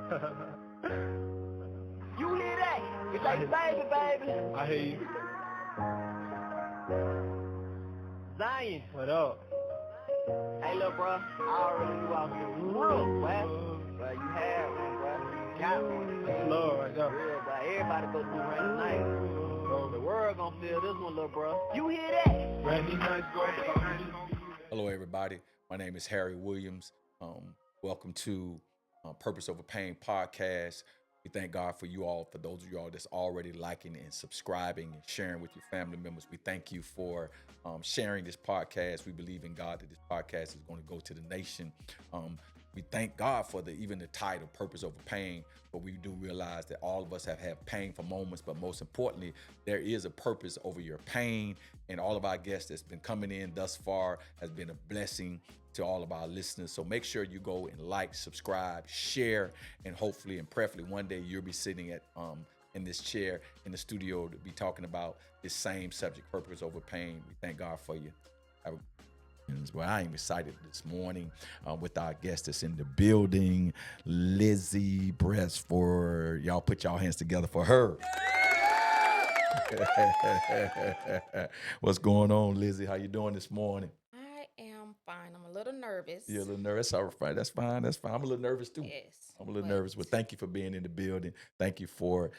You hear that? It's like baby, baby. I hear you. Zion. What up? Hey, little bro. I already knew I was gonna do this, boy. But you had one, bro. You got one. That's love right there. Real, but everybody go through rainy nights. The world gonna feel this one, little bro. You hear that? Rainy nights going. Hello, everybody. My name is Harry Williams. Welcome to Purpose Over Pain podcast. We thank God for you all, for those of you all that's already liking and subscribing and sharing with your family members. We thank you for sharing this podcast. We believe in God that this podcast is going to go to the nation. We thank God for even the title, Purpose Over Pain, but we do realize that all of us have had painful moments, but most importantly, there is a purpose over your pain, and all of our guests that's been coming in thus far has been a blessing to all of our listeners. So make sure you go and like, subscribe, share, and hopefully and preferably one day you'll be sitting at in this chair in the studio to be talking about this same subject, Purpose Over Pain. We thank God for you. Well, I am excited this morning with our guest that's in the building, Lizzy Brailsford. Y'all put y'all hands together for her. What's going on, Lizzy? How you doing this morning? I am fine. I'm a little nervous. You're a little nervous. All right, that's fine. That's fine. I'm a little nervous too. Yes. I'm a little nervous, but thank you for being in the building. Thank you for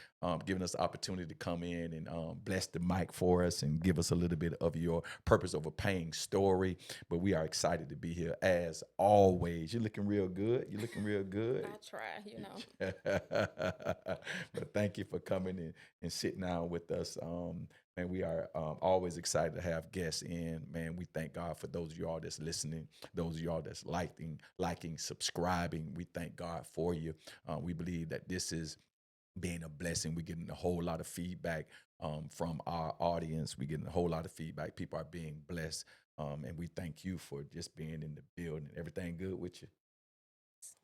giving us the opportunity to come in and bless the mic for us and give us a little bit of your Purpose Over Pain story. But we are excited to be here as always. You're looking real good. You're looking real good. I try, you know. But thank you for coming in and sitting down with us. Man, we are always excited to have guests in. Man, we thank God for those of y'all that's listening, those of y'all that's liking, subscribing. We thank God for you. We believe that this is being a blessing. We're getting a whole lot of feedback from our audience. We're getting a whole lot of feedback. People are being blessed. And we thank you for just being in the building. Everything good with you?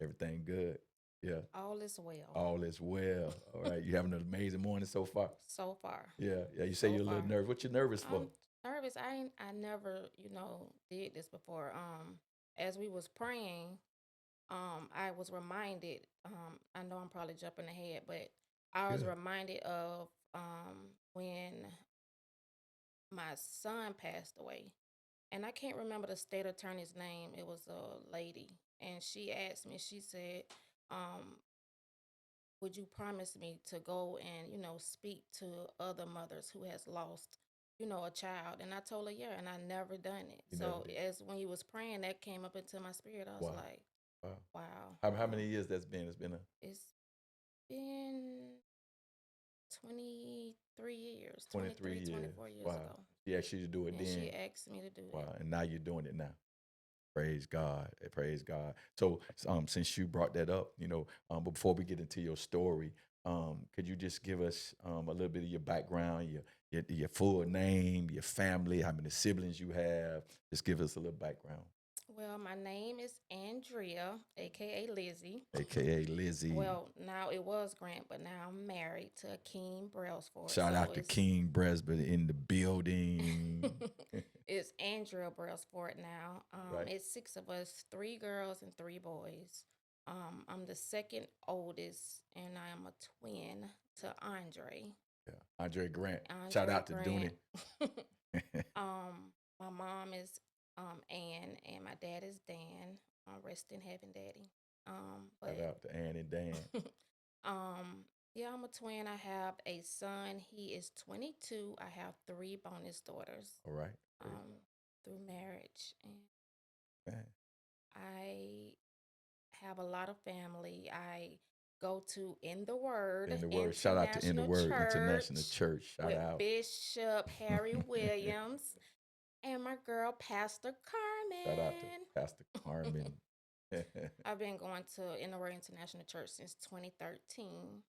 Everything good? Yeah. All is well. All is well. All right. You having an amazing morning so far? So far. Yeah. You say So you're a little far. nervous. What you nervous for? I'm nervous. I never, did this before. As we was praying, I was reminded, I know I'm probably jumping ahead, but I was Good. reminded of when my son passed away. And I can't remember the state attorney's name. It was a lady. And she asked me, she said, um, would you promise me to go and, speak to other mothers who has lost, a child? And I told her, yeah, and I never done it. You never So did. as when you was praying, that came up into my spirit. I was Wow. like, Wow. wow. How many years that's been? It's been It's been 23 years, 23 years. 24 years Wow. ago. She asked you to do it And then. she asked me to do it. Wow. And now you're doing it now. Praise God. Praise God. So since you brought that up, but before we get into your story, could you just give us a little bit of your background, your full name, your family, how many siblings you have? Just give us a little background. Well, my name is Andrea, aka Lizzy. AKA Lizzy. Well, now it was Grant, but now I'm married to King Brailsford. Shout out to King Brailsford in the building. It's Andrea Brailsford now. Right. It's 6 of us, 3 girls and 3 boys. I'm the second oldest, and I am a twin to Andre. Yeah. Andre Grant. Andre Shout out Grant. to Dooney. My mom is Ann, and my dad is Dan. Rest in heaven, Daddy. Shout out to Ann and Dan. Yeah, I'm a twin. I have a son. He is 22. I have 3 bonus daughters. All right. Through marriage, and Man. I have a lot of family. I go to In the Word. In the Word. Shout out to In the Word International Church. Shout with out. Bishop Harry Williams and my girl Pastor Carmen. Shout out to Pastor Carmen. I've been going to In the Word International Church since 2013.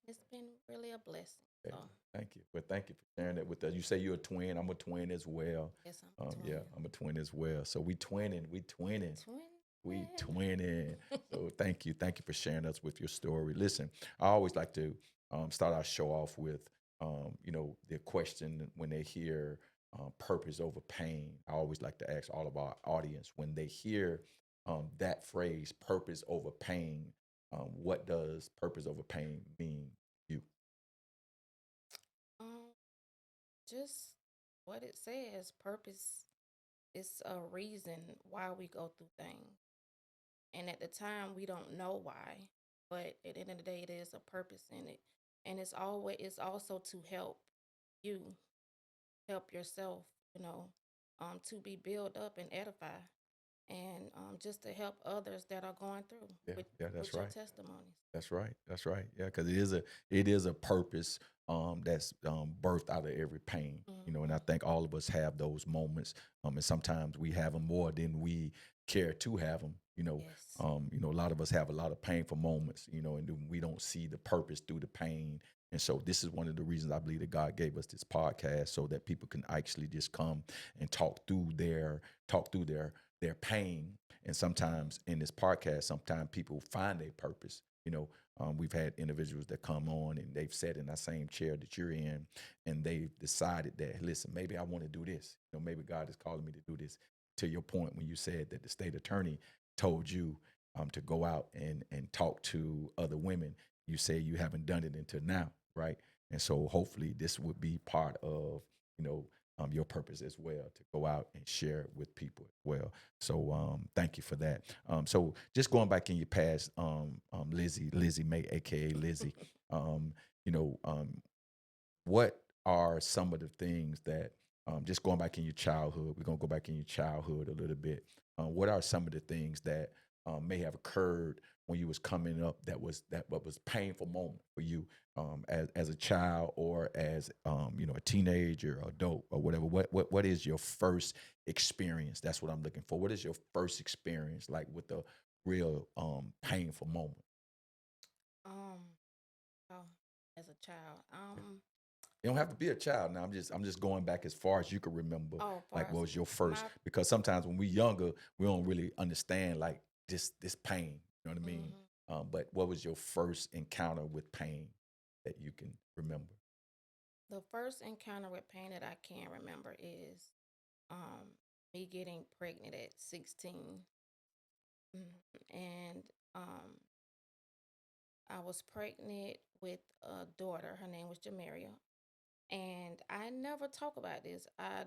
It's been really a blessing. So. Thank you. Well, thank you for sharing that with us. You say you're a twin. I'm a twin as well. Yes, I'm a twin. Yeah, I'm a twin as well. So we twinning. We twinning. So thank you. Thank you for sharing us with your story. Listen, I always like to start our show off with, the question when they hear purpose over pain. I always like to ask all of our audience when they hear that phrase, purpose over pain, what does purpose over pain mean to you? Um, just what it says, purpose is a reason why we go through things. And at the time we don't know why, but at the end of the day it is a purpose in it. And it's also to you, help yourself, you know, to be built up and edify, and just to help others that are going through Yeah, with yeah, that's with your right. testimonies. That's right. That's right. Yeah, because it is a purpose that's birthed out of every pain. And I Hmm. think all of us have those moments, and sometimes we have them more than we care to have them. Yes. A lot of us have a lot of painful moments. And then we don't see the purpose through the pain. And so this is one of the reasons I believe that God gave us this podcast so that people can actually just come and talk through their pain. And sometimes in this podcast, sometimes people find their purpose. We've had individuals that come on and they've sat in that same chair that you're in, and they've decided that, listen, maybe I want to do this. Maybe God is calling me to do this. To your point, when you said that the state attorney told you to go out and talk to other women, you say you haven't done it until now, right? And so hopefully this would be part of, you know, your purpose as well, to go out and share it with people as well. So thank you for that. So just going back in your past, Lizzy May, aka Lizzy, um, you know, what are some of the things that, just going back in your childhood, we're gonna go back in your childhood a little bit. What are some of the things that may have occurred when you was coming up that what was painful moment for you, as a child, or as a teenager or adult or whatever? What is your first experience? That's what I'm looking for. What is your first experience like with a real painful moment? Um, oh, as a child, You don't have to be a child now. I'm just going back as far as you can remember. oh, Like, far what as was your my, first? Because sometimes when we younger, we don't really understand like this pain. You know what I mean? mhm. But what was your first encounter with pain that you can remember? The first encounter with pain that I can remember is um me getting pregnant at 16. And um I was pregnant with a daughter. Her name was Jamaria. And I never talk about this. I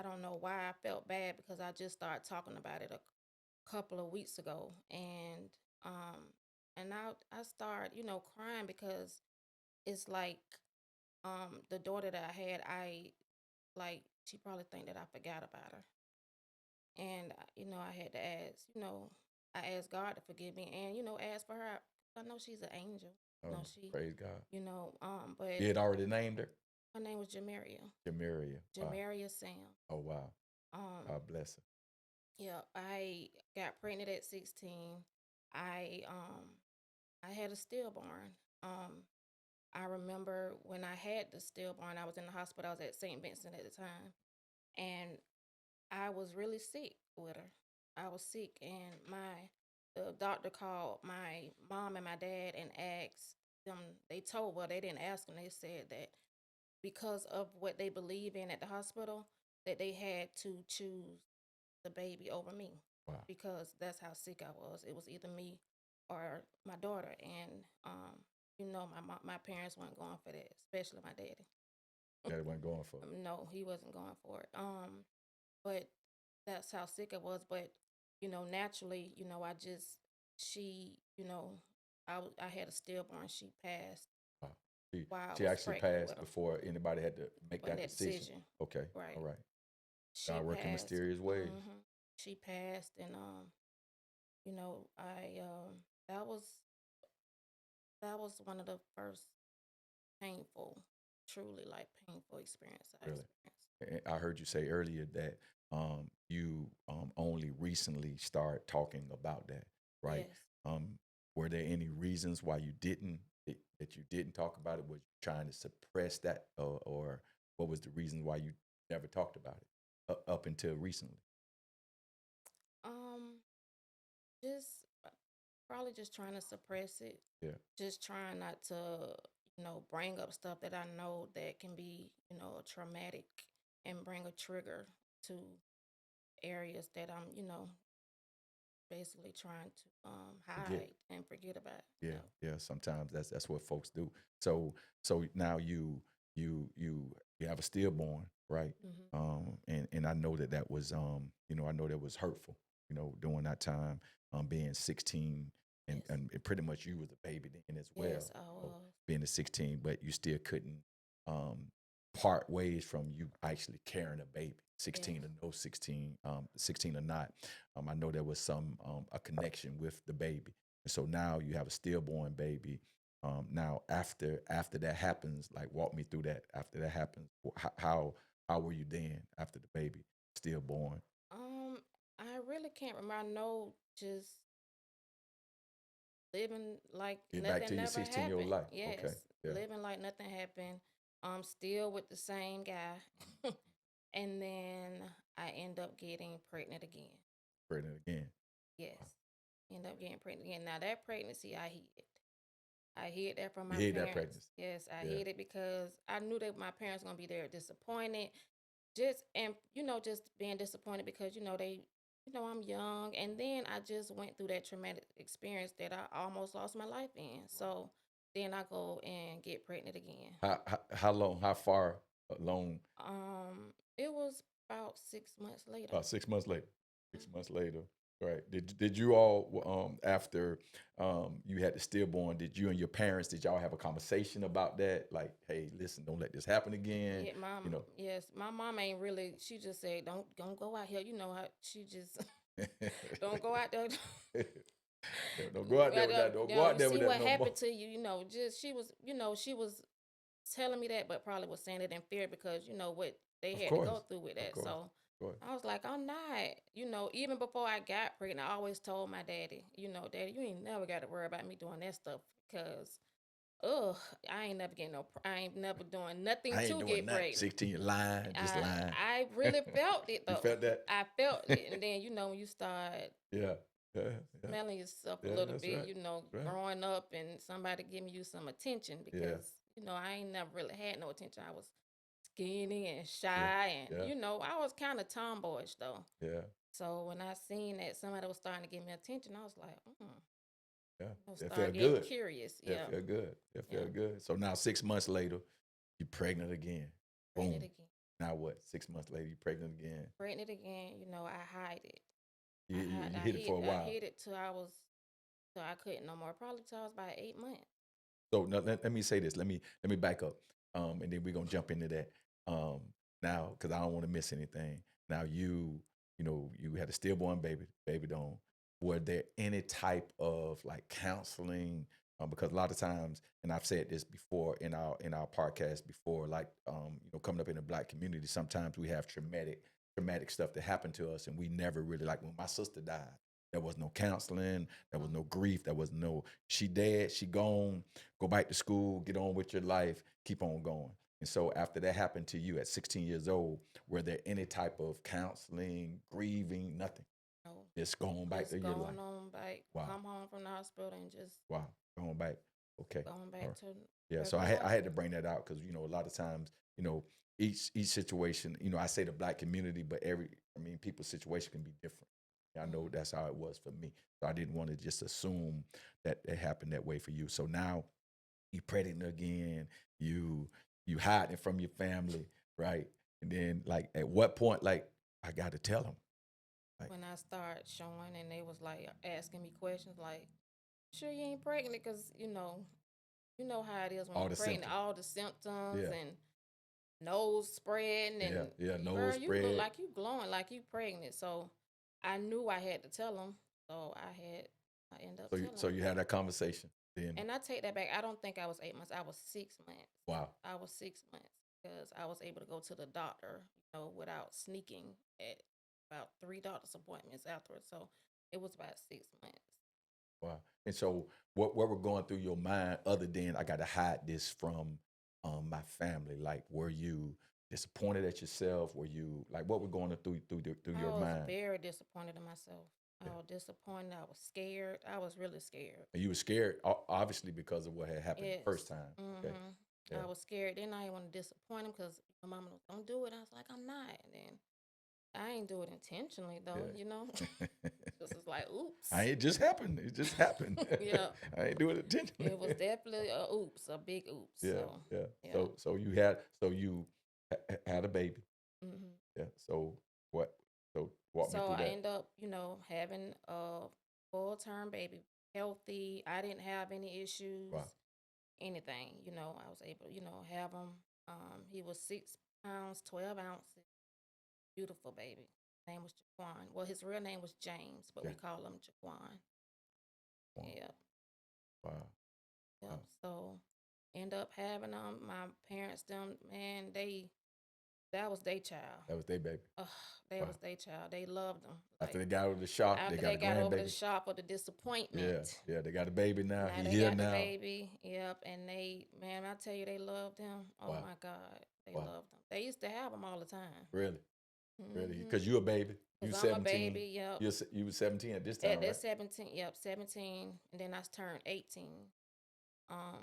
don't know why I felt bad, because I just started talking about it a couple of weeks ago. And I started, crying, because it's like, the daughter that I had, she probably think that I forgot about her. And I had to ask, I asked God to forgive me, and ask for her. I know she's an angel. No, Oh, she, praise God. but You had already named her, her name was Jamaria. Jamiria. Wow. Jamaria Sam. Oh wow. Um, God bless her. yeah, I got pregnant at 16. I um I had a stillborn. Um, I remember when I had the stillborn, I was in the hospital. I was at St. Vincent at the time, and I was really sick with her. I was sick, and the doctor called my mom and my dad and asked them. They didn't ask them. They said that because of what they believe in at the hospital, that they had to choose the baby over me, Wow. because that's how sick I was. It was either me or my daughter, and my parents weren't going for that, especially my daddy. That wasn't going for. No, he wasn't going for it. But that's how sick I was. But naturally, I just she, I had a stillborn. She passed Wow. She, while I she was actually pregnant with passed her. before anybody had to make When that that decision. decision, Okay. right? All right. She God working passed. mysterious ways. She passed, and I that was one of the first painful, truly like painful experience I Really. experienced. I heard you say earlier that you only recently started talking about that, right? Yes. Um, were there any reasons why that you didn't talk about it? Was you trying to suppress that, or what was the reason why you never talked about it up until recently? Um, just probably just trying to suppress it. Yeah, Just trying not to, bring up stuff that I know that can be, traumatic, and bring a trigger to areas that I'm, basically trying to Forget. hide and forget about it. Yeah, Yep. yeah. Sometimes that's what folks do. So now you have a stillborn, right? Hmm. And I know that was I know that was hurtful. During that time, being 16, and Yes. and pretty much you was a baby then as well. Yes, I So was. being a 16, but you still couldn't um part ways from you actually carrying a baby. 16 Yes. or no 16, 16 or not. I know there was some a connection with the baby, and so now you have a stillborn baby. Now after that happens, like walk me through that. After that happens, how were you then after the baby stillborn? Um, I really can't remember. I know just living like Get back to nothing your never 16-year-old happened. life. Okay, Yes, yeah, living like nothing happened. Still with the same guy. And then I end up getting pregnant again. pregnant again. Yes, Wow. end up getting pregnant again. Now that pregnancy I hid. I hid that from You my hid that parents. pregnancy. Yes, I Yeah, hid it because I knew that my parents gonna be there disappointed. Just and just being disappointed because they I'm young, and then I just went through that traumatic experience that I almost lost my life in. So then I go and get pregnant again. how long? How far along? It was about 6 months later. About 6 months later. Six Mhm. months later. Right. Did you all after you had the stillborn? Did you and your parents, did y'all have a conversation about that? Like, hey, listen, don't let this happen again. Yeah, You know. yes, my mom ain't really. She just said, "Don't go out here." You know how she just don't go out there. Don't go out there with that. Don't go out You there with see that what no more. happened to you. Just she was telling me that, but probably was saying it in fear because what they Of had to go course. through with Of that. course. So Of course. I was like, I'm not. Even before I got pregnant, I always told my daddy, Daddy, you ain't never got to worry about me doing that stuff because, ugh, I ain't never doing nothing I ain't to doing get nothing. pregnant. 16, you're lying, just I lying. I really felt it You though. felt that? I felt it, and then when you start Yeah. Yeah. Yeah. smelling yourself a Yeah. little That's bit, right. That's right. growing up and somebody giving you some attention Yeah. because I ain't never really had no attention. I was skinny and Yeah. shy, and Yeah. I was kind of tomboyish though. Yeah. So when I seen that somebody was starting to give me attention, I was like, Yeah. I It started felt getting good. curious. It Yeah, felt good. It yeah, felt good. So now 6 months later, you're pregnant again. pregnant Boom. again, Now what? 6 months later, you're pregnant again. pregnant again. I hide it. You hid it for a I while. hid it till I couldn't no more. Probably till I was about 8 months. So now, let me say this. Let me back up, and then we're gonna jump into that um, now because I don't want to miss anything. Now you had a stillborn baby, baby don't. Were there any type of like counseling? Because a lot of times, and I've said this before in our podcast before, like coming up in the Black community, sometimes we have traumatic stuff that happened to us, and we never really, like when my sister died. There was no counseling. There was no grief. There was no, she dead, she gone, go back to school, get on with your life, keep on going. And so after that happened to you at 16 years old, were there any type of counseling, grieving, nothing? No, Just going back just to your life. going on back, Wow. come home from the hospital and just Wow. Going back. Okay. going All back right. to Yeah. So regular I life. had to bring that out because a lot of times, each situation, I say the Black community, but people's situation can be different. I know Mhm. that's how it was for me. So I didn't want to just assume that it happened that way for you. So now you pregnant again, you hiding from your family, right? And then like at what point, like, I gotta tell them. Like, When I started showing and they was like asking me questions like, sure you ain't pregnant because you know how it is when all you're the pregnant, symptoms. all the symptoms Yeah, and nose spreading yeah, and yeah, nose girl, you look spread. like you glowing, like you pregnant. So I knew I had to tell them. So I ended up telling So them. you had that conversation. Then And I take that back. I don't think I was 8 months. I was 6 months. wow. I was 6 months because I was able to go to the doctor, without sneaking at about three doctor's appointments afterwards. So it was about 6 months. Wow. And so what were going through your mind other than I gotta hide this from my family? Like were you disappointed at yourself? Were you like what were going through I your was mind? very disappointed in myself. I Yeah. was disappointed. I was scared. I was really scared. And you were scared, obviously, because of what had happened the first Yes. time. Okay. Mm-hmm. Yeah. I was scared. Then I didn't want to disappoint him because my mama was, don't do it. I was like, I'm not. And then I ain't do it intentionally though, Yeah. This is like, oops. It just happened. It just happened. Yeah. I ain't doing it intentionally. It was definitely a oops, a big oops. Yeah, So, yeah. yeah. So you had a baby. hmm Yeah. So what? So walk me So through I that. end up, having a full-term baby, healthy. I didn't have any issues, Wow. anything. I was able, have him. He was 6 pounds, 12 ounces. Beautiful baby. Name was Jaquan. Well, his real name was James, but we Yeah. call him Jaquan. Wow. Yep. Wow. Yep. Wow. So end up having them. My parents, them man, that was their child. That was their baby. Ugh, that Wow. was their child. They loved them. After Like they got over the shock, they after got they a got over the grandbaby. shock of the disappointment. Yeah. Yeah. They got a baby now. Now He they here got the now. baby. Yep. And man, I tell you, they loved him. Oh Wow. my God, they Wow. loved him. They used to have him all the time. Really. Really. Mm-hmm. Because you a baby. You Cause I'm a 17. baby. Yep. You was 17 at this At time, that right? 17. Yep, 17, and then I turned 18.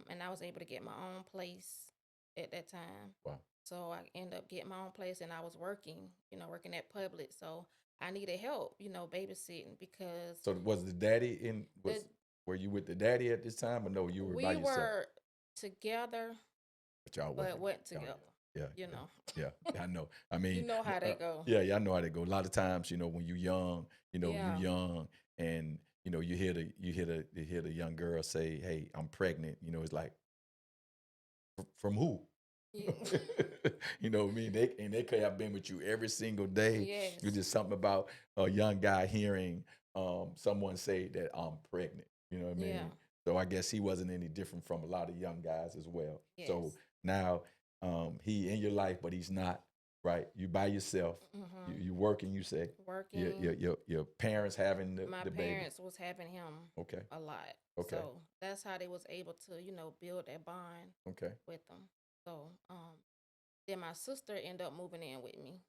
And I was able to get my own place at that time. Wow. So I ended up getting my own place, and I was working, working at Public. So I needed help, babysitting because So was the daddy in? the, Were you with the daddy at this time, or no? You were by we yourself. were together, But y'all but wasn't. went Y'all- together. Yeah. You Yeah. know, Yeah. I know. I mean, you know how that go. yeah. I know how they go. A lot of times, when you young, Yeah. you young, and you hear the young girl say, "Hey, I'm pregnant." It's like, from who? Yeah. You know what I mean? They could have been with you every single day. Yes. It's just something about a young guy hearing someone say that I'm pregnant. You know what I mean? Yeah. So I guess he wasn't any different from a lot of young guys as well. Yes. So now he in your life, but he's not, right? You by yourself. Mm-hmm. You working. You say Working. your parents having My the baby. parents was having him Okay. a lot. Okay. So that's how they was able to, build that bond Okay. with them. So then my sister ended up moving in with me.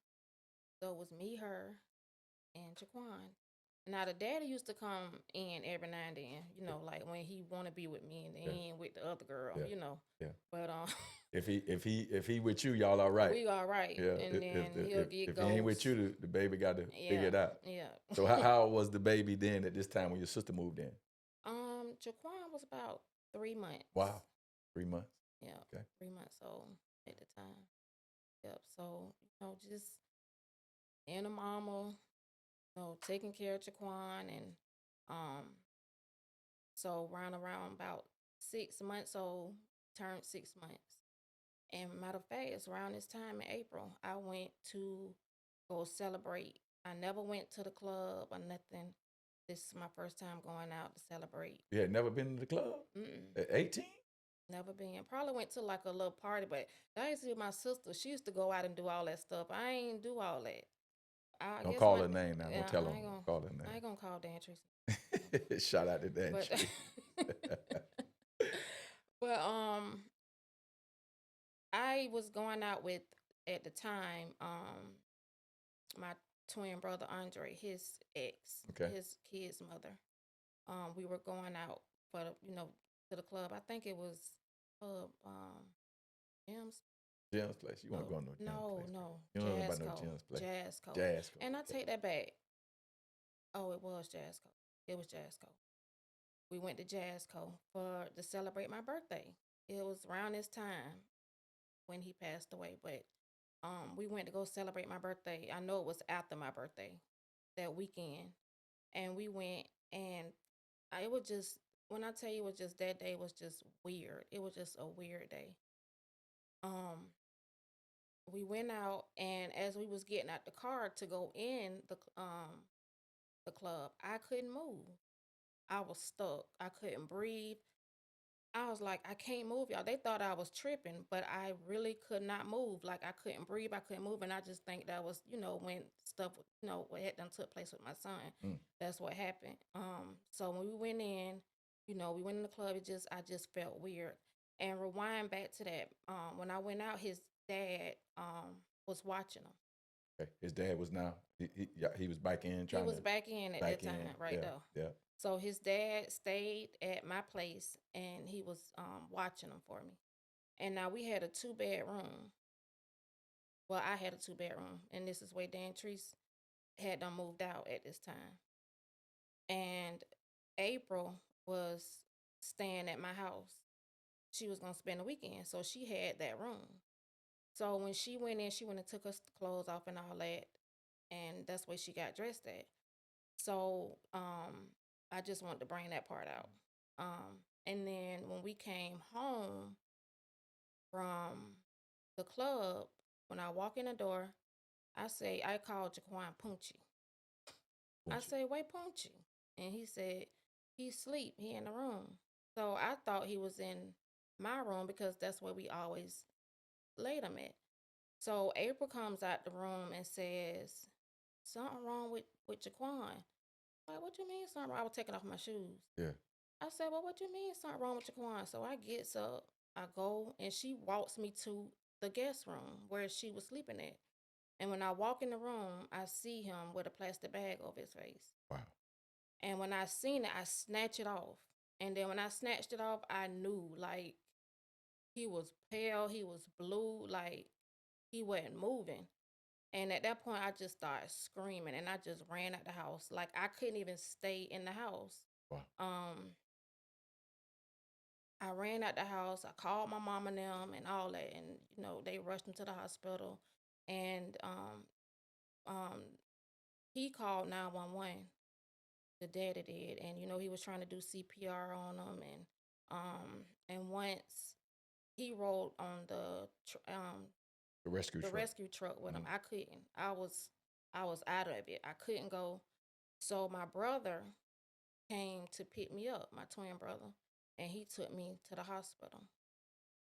So it was me, her, and Jaquan. Now the daddy used to come in every now and then, like when he want to be with me and then Yeah. with the other girl, Yeah. Yeah. But If he with you, y'all all right. we all right. Yeah. And then he'll get if ghosts. he ain't with you, the baby got to figure it out. Yeah. So how old was the baby then at this time when your sister moved in? Jaquan was about 3 months. Wow. 3 months. Yeah. Okay. 3 months old at the time. Yep. So, just and a mama, taking care of Jaquan and um so around about 6 months old, turned 6 months. And matter of fact, it's around this time in April, I went to go celebrate. I never went to the club or nothing. This is my first time going out to celebrate. You had never been to the club Mm-mm. at 18? Never been. Probably went to like a little party, but that used to be my sister. She used to go out and do all that stuff. I ain't do all that. I Don't guess call her name now. Don't tell I her. ain't gonna Call her I ain't name. gonna call Dan Tracy. Shout out to Dan. But but I was going out with at the time my twin brother Andre, his ex, Okay. his kid's mother. We were going out for to the club. I think it was Jim's. Jim's place. You want to go to no Jim's place? No. You don't know about no Jim's place. Jazzco. Jazzco. And I take that back. Oh, it was Jazzco. It was Jazzco. We went to Jazzco to celebrate my birthday. It was around this time when he passed away, but we went to go celebrate my birthday. I know it was after my birthday that weekend, and we went, and it was just when I tell you, it was just that day was just weird. It was just a weird day. Um, we went out, and as we was getting out the car to go in the club, I couldn't move. I was stuck. I couldn't breathe. I was like, I can't move, y'all. They thought I was tripping, but I really could not move. Like I couldn't breathe, I couldn't move, and I just think that was, when stuff, what had done took place with my son. Mm. That's what happened. So when we went in, we went in the club. I just felt weird. And rewind back to that, when I went out, his dad was watching him. Okay. His dad was now he was back in He was back in at that time, right yeah, there. Yeah. So his dad stayed at my place and he was watching them for me. And now we had a 2-bedroom. Well, I had a 2-bedroom, and this is where Dan Treese had them moved out at this time. And April was staying at my house. She was gonna spend the weekend, so she had that room. So when she went in, she went and took her clothes off and all that, and that's where she got dressed at. So I just wanted to bring that part out. And then when we came home from the club, when I walk in the door, I called Jaquan Punchy. I say, wait, Punchy. And he said, he sleep. He in the room. So I thought he was in my room because that's where we always laid him at. So April comes out the room and says, something wrong with Jaquan. Like, what you mean something wrong? I was taking off my shoes. Yeah. I said, well, what you mean something wrong with Jaquan? So I gets up, I go, and she walks me to the guest room where she was sleeping at. And when I walk in the room, I see him with a plastic bag over his face. Wow. And when I seen it, I snatched it off. And then when I snatched it off, I knew, like, he was pale, he was blue, like, he wasn't moving. And at that point, I just started screaming, and I just ran out the house. Like, I couldn't even stay in the house. Wow. I ran out the house. I called my mom and them and all that, and they rushed him to the hospital. And he called 911. The daddy did, and he was trying to do CPR on him, and once he rolled on the rescue truck with him, I couldn't. I was out of it. I couldn't go. So my brother came to pick me up, my twin brother, and he took me to the hospital.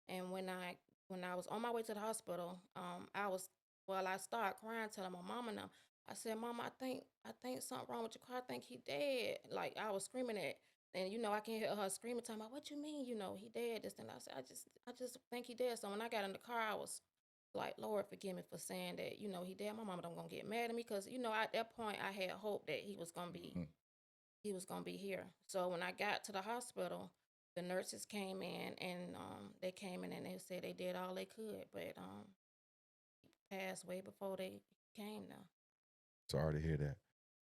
And when I was on my way to the hospital, I started crying, telling my mom and them. I said, Mama, I think something wrong with your car. I think he dead. Like, I was screaming at, and I can hear her screaming, talking about, what you mean? He dead. This and I said, I just think he dead. So when I got in the car, I was like, Lord, forgive me for saying that, he dead. My mama don't gonna get mad at me because at that point I had hope that he was gonna be here. So when I got to the hospital, the nurses came in, and they came in and they said they did all they could, but he passed way before they came now. Sorry to hear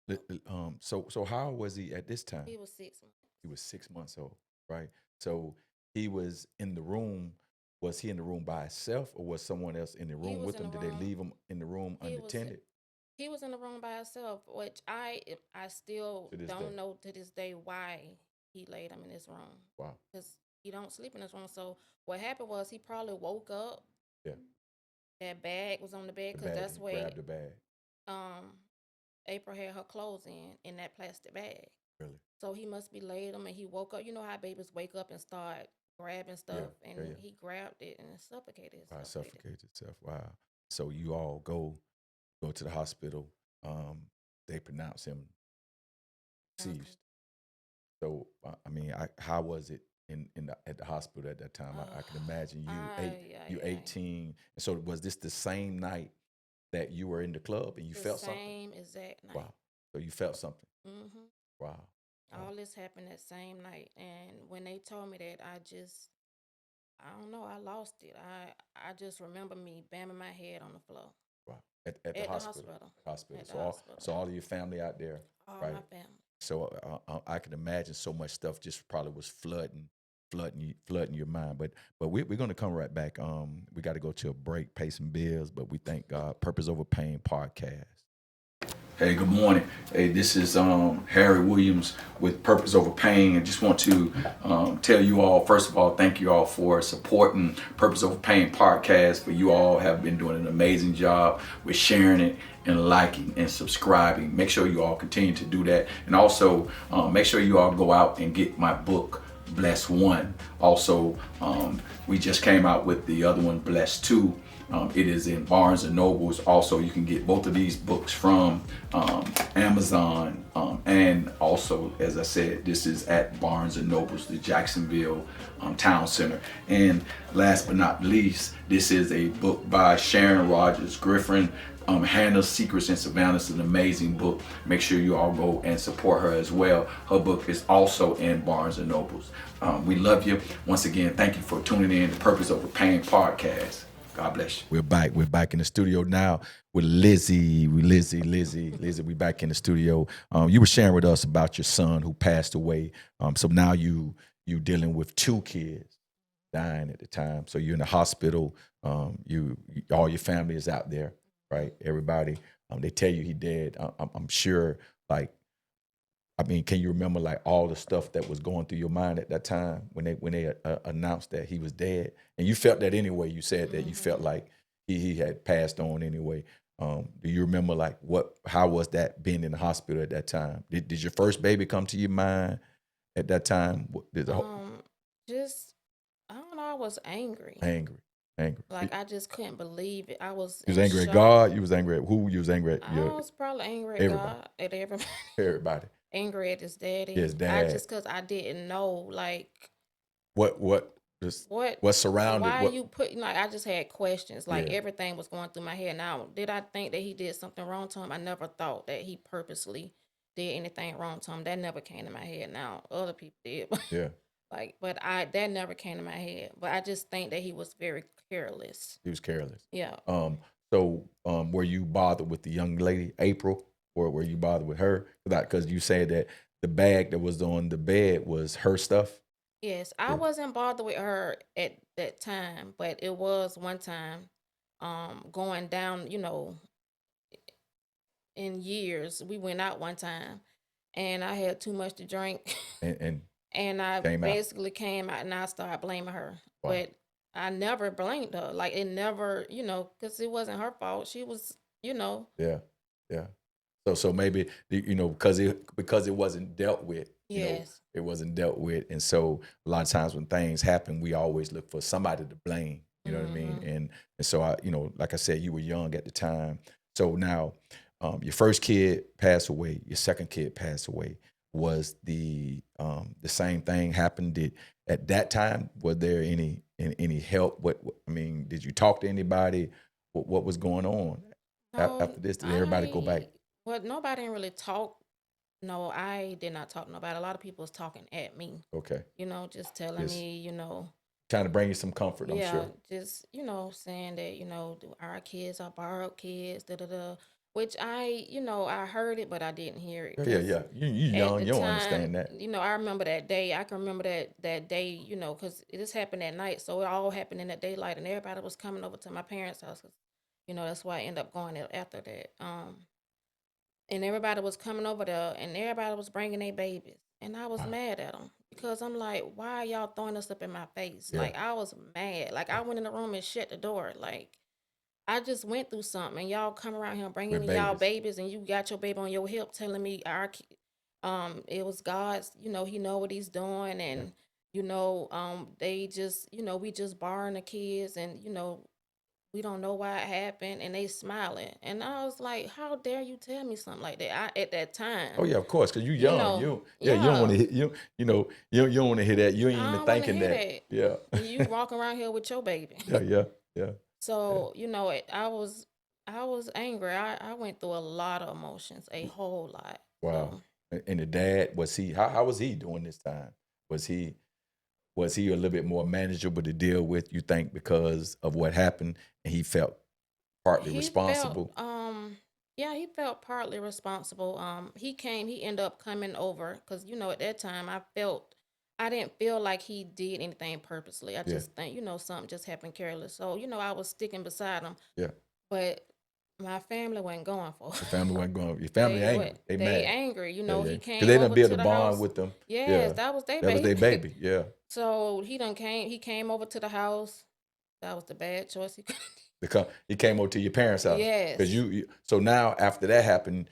that. So how was he at this time? He was 6 months. He was 6 months old, right? So he was in the room. Was he in the room by himself, or was someone else in the room with him? Did they leave him in the room unattended? He was in the room by himself, which I still don't know to this day why he laid him in his room. Wow. Because he don't sleep in his room. So what happened was he probably woke up. Yeah. That bag was on the bed because that's where grabbed the bag. April had her clothes in that plastic bag. Really? So he must be laid him, and he woke up. You know how babies wake up and start grabbing stuff, he grabbed it and suffocated himself. Suffocated itself. Wow. So you all go to the hospital. They pronounce him deceased. Okay. So I mean, how was it at the hospital at that time? I can imagine you 18. And so was this the same night that you were in the club and you felt something? Same exact night. Wow. So you felt something. Mm-hmm. Wow. All this happened that same night, and when they told me that, I don't know, I lost it. I just remember me banging my head on the floor. Wow. At the hospital. So all of your family out there. All right? My family. So I can imagine so much stuff just probably was flooding your mind. But we're going to come right back. We got to go to a break, pay some bills. But we thank God. Purpose Over Pain podcast. Hey, good morning. Hey, this is Harry Williams with Purpose Over Pain. I just want to tell you all, first of all, thank you all for supporting Purpose Over Pain podcast. For you all have been doing an amazing job with sharing it and liking and subscribing. Make sure you all continue to do that. And also make sure you all go out and get my book, Bless One. Also, we just came out with the other one, Bless Two. It is in Barnes and Nobles. Also, you can get both of these books from Amazon. And also, as I said, this is at Barnes and Nobles, the Jacksonville Town Center. And last but not least, this is a book by Sharon Rogers Griffin, Hannah's Secrets in Savannah. It's an amazing book. Make sure you all go and support her as well. Her book is also in Barnes and Nobles. We love you. Once again, thank you for tuning in to Purpose Over Pain podcast. God bless you. We're back. We're back in the studio now with Lizzy. Lizzy. We back in the studio. You were sharing with us about your son who passed away. So now you dealing with 2 kids dying at the time. So you're in the hospital. You all your family is out there, right? Everybody. They tell you he dead. I'm sure. Like, I mean, can you remember like all the stuff that was going through your mind at that time when they announced that he was dead? And you felt that anyway. You said that you felt like he had passed on anyway. Do you remember like how was that being in the hospital at that time? Did your first baby come to your mind at that time? Just I don't know. I was angry. Angry. Like I just couldn't believe it. I was. You was in angry shock. at God. You was angry at who? You was angry at I was probably angry at everybody. God, at everybody. Everybody. Angry at his daddy. His dad. Because I didn't know like what surrounded. Why you putting like I just had questions. Like Yeah. everything was going through my head. Now, did I think that he did something wrong to him? I never thought that he purposely did anything wrong to him. That never came to my head. Now other people did. Yeah. But that never came to my head. But I just think that he was very careless. He was careless. Yeah. So were you bothered with the young lady, April, or were you bothered with her? Because you said that the bag that was on the bed was her stuff. Yes, I wasn't bothered with her at that time, but it was one time, going down, in years. We went out one time, and I had too much to drink, And and I came out. basically came out, and I started blaming her. Wow. But I never blamed her. Like it never, because it wasn't her fault. She was, Yeah. So maybe because it wasn't dealt with. Yes. It wasn't dealt with, and so a lot of times when things happen, we always look for somebody to blame. You know what I mean? And so I, like I said, you were young at the time. So now, your first kid passed away. Your second kid passed away. Was the same thing happened? At that time, was there any help? I mean, did you talk to anybody? What was going on after this? Did everybody go back? Well, nobody didn't really talk. No, I did not talk to nobody. A lot of people was talking at me. Okay. Just telling me, trying to bring you some comfort, I'm sure. just, saying that, our kids are borrowed kids, which I heard it, but I didn't hear it. Yeah. You young, you don't understand that. I remember that day. I can remember that day, because this happened at night. So it all happened in the daylight, and everybody was coming over to my parents' house. 'Cause, that's why I ended up going there after that. And everybody was coming over there, and everybody was bringing their babies. And I was mad at them because I'm like, why are y'all throwing this up in my face? Yeah. Like, I was mad. Like, I went in the room and shut the door. Like, I just went through something, and y'all come around here bringing With y'all babies. babies, and you got your baby on your hip telling me it was God's, he know what he's doing. And, they just, we just borrowing the kids, and, we don't know why it happened, and they smiling. And I was like, how dare you tell me something like that? At that time. Oh yeah, of course, because you young. You don't yeah. want to you don't want to hear that. You ain't I even don't wanna thinking hear that. Yeah. And you walking around here with your baby. Yeah. So, I was angry. I went through a lot of emotions, a whole lot. Wow. So, And the dad, how was he doing this time? Was he a little bit more manageable to deal with, you think, because of what happened, and he felt partly responsible? He felt partly responsible. He ended up coming over because, at that time I didn't feel like he did anything purposely. I just think, something just happened careless. So, I was sticking beside him. Yeah. But my family wasn't going for it. Your family wasn't going. Your family angry. They mad. Angry. He came because they done over built to a the bond house. with them. Yes, that was their That was baby. their baby. Yeah. So he came over to the house. That was the bad choice he could. He came over to your parents' house. Yes. Because so now after that happened,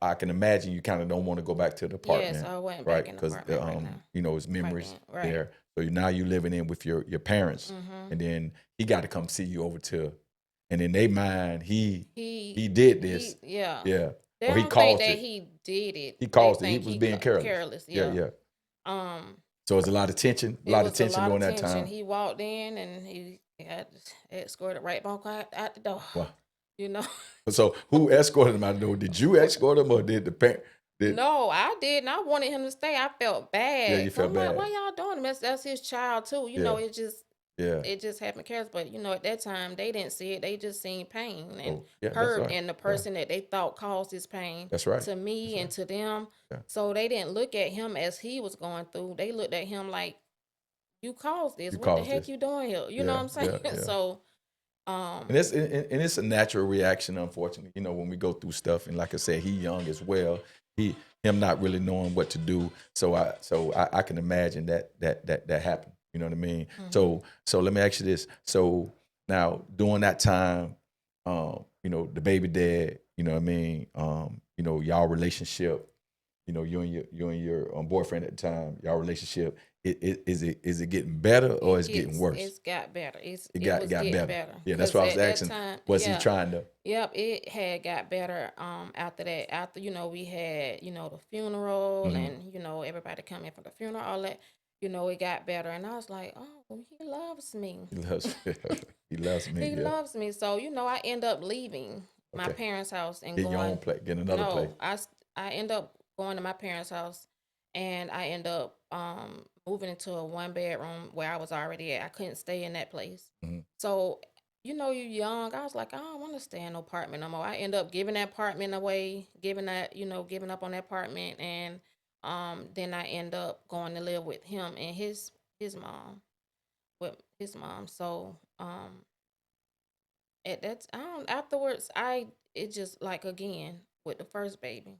I can imagine you kind of don't want to go back to the apartment. Yes, I went right? back in the apartment right now. His memories Right. there. So now you're living in with your parents, Mhm. and then he got to come see you over to, and in their mind he did this. Yeah. Yeah. They Or he don't caused think that it. he did it. He caused They it. He think was being careless. Careless. Yeah. Um, So it's a lot of tension. A lot of tension during that time. He walked in and he got escorted right back out the door. Wow. So who escorted him out the door? Did you escort him, or did the parent? No, I didn't. I wanted him to stay. I felt bad. Yeah, you felt I'm like, bad. why y'all doing him? That's his child too. Yeah. It's just Yeah. it just happened careless. But at that time they didn't see it. They just seen pain and Oh, yeah, that's hurt, right. and the Yeah. person that they thought caused this pain That's right. to me That's and to them. Yeah. So they didn't look at him as he was going through. They looked at him like, you caused this. You What the caused heck this. you doing here? You know Yeah, what I'm saying? yeah, yeah. So And it's a natural reaction, unfortunately. When we go through stuff, and like I said, he young as well. Him not really knowing what to do. So I can imagine that happened. You know what I mean? Mhm. So let me ask you this. So now during that time, the baby dad, you know what I mean? Y'all relationship, you and your boyfriend at the time, y'all relationship, is it getting better or is it getting worse? It's got better. It It got was got getting better. better. Yeah, that's Cause what I was at that asking. time, Was he trying to? yep, it had got better. After that, after we had the funeral, Mhm. and everybody come in for the funeral, all that. It got better, and I was like, oh, he loves me. He loves he loves me. He Yeah. loves me. So I end up leaving my Okay. parents' house and Get your own going. place. Get another place. No, I end up going to my parents' house, and I end up moving into a 1 bedroom where I was already at. I couldn't stay in that place. Mhm. So, you're young. I was like, I don't want to stay in no apartment no more. I end up giving that apartment away, giving up on that apartment, and then I end up going to live with him and his mom, with his mom. So, at that afterwards, it just, like, again with the first baby,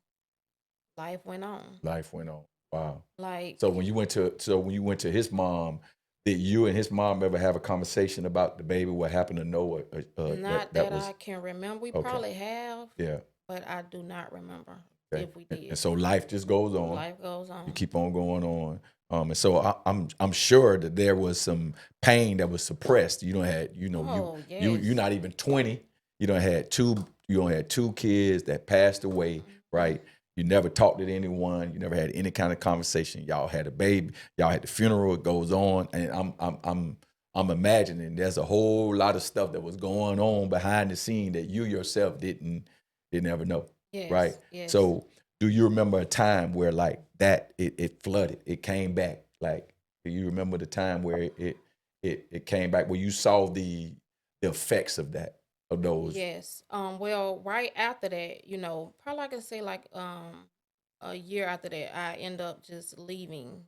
life went on. Life went on. Wow. Like, So when you went to his mom, did you and his mom ever have a conversation about the baby? What happened to Noah? That not that that was I can remember. We okay. probably have, Yeah. but I do not remember Okay. if we And did. so life just goes on. Life goes You on. keep on going on. And so I'm sure that there was some pain that was suppressed. You don't had Oh, you're yes. not even 20. You don't had two kids that passed away, Mhm. right? You never talked to anyone. You never had any kind of conversation. Y'all had a baby. Y'all had the funeral. It goes on, and I'm imagining there's a whole lot of stuff that was going on behind the scene that you yourself didn't ever know, right? Yes, yes. So do you remember a time where like that it flooded, it came back? Like, do you remember the time where it came back where you saw the effects of those? Yes. Well, right after that, probably I can say like a year after that, I end up just leaving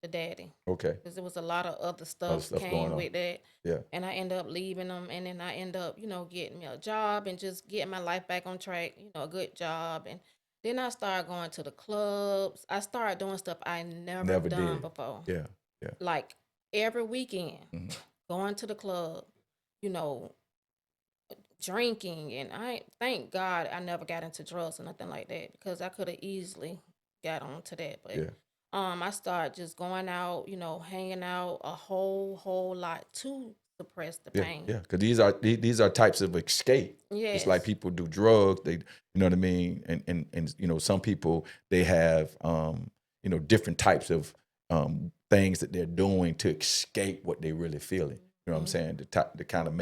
the daddy, Okay, because there was a lot of other other stuff stuff going came on. with that, Yeah. and I end up leaving them, and then I end up getting me a job and just getting my life back on track, a good job, and then I started going to the clubs. I started doing stuff I never Never done did. before, Yeah. Yeah. like every weekend, Mhm. going to the club, you know, drinking, and I thank God I never got into drugs or nothing like that, because I could have easily got onto that. But Yeah. I started just going out, hanging out a whole lot to suppress the Yeah, pain. yeah, because these are types of escape. It's like Yes. people do drugs. They, you know what I mean, and some people they have different types of things that they're doing to escape what they really feeling. You know what I'm Mhm. saying? To kind of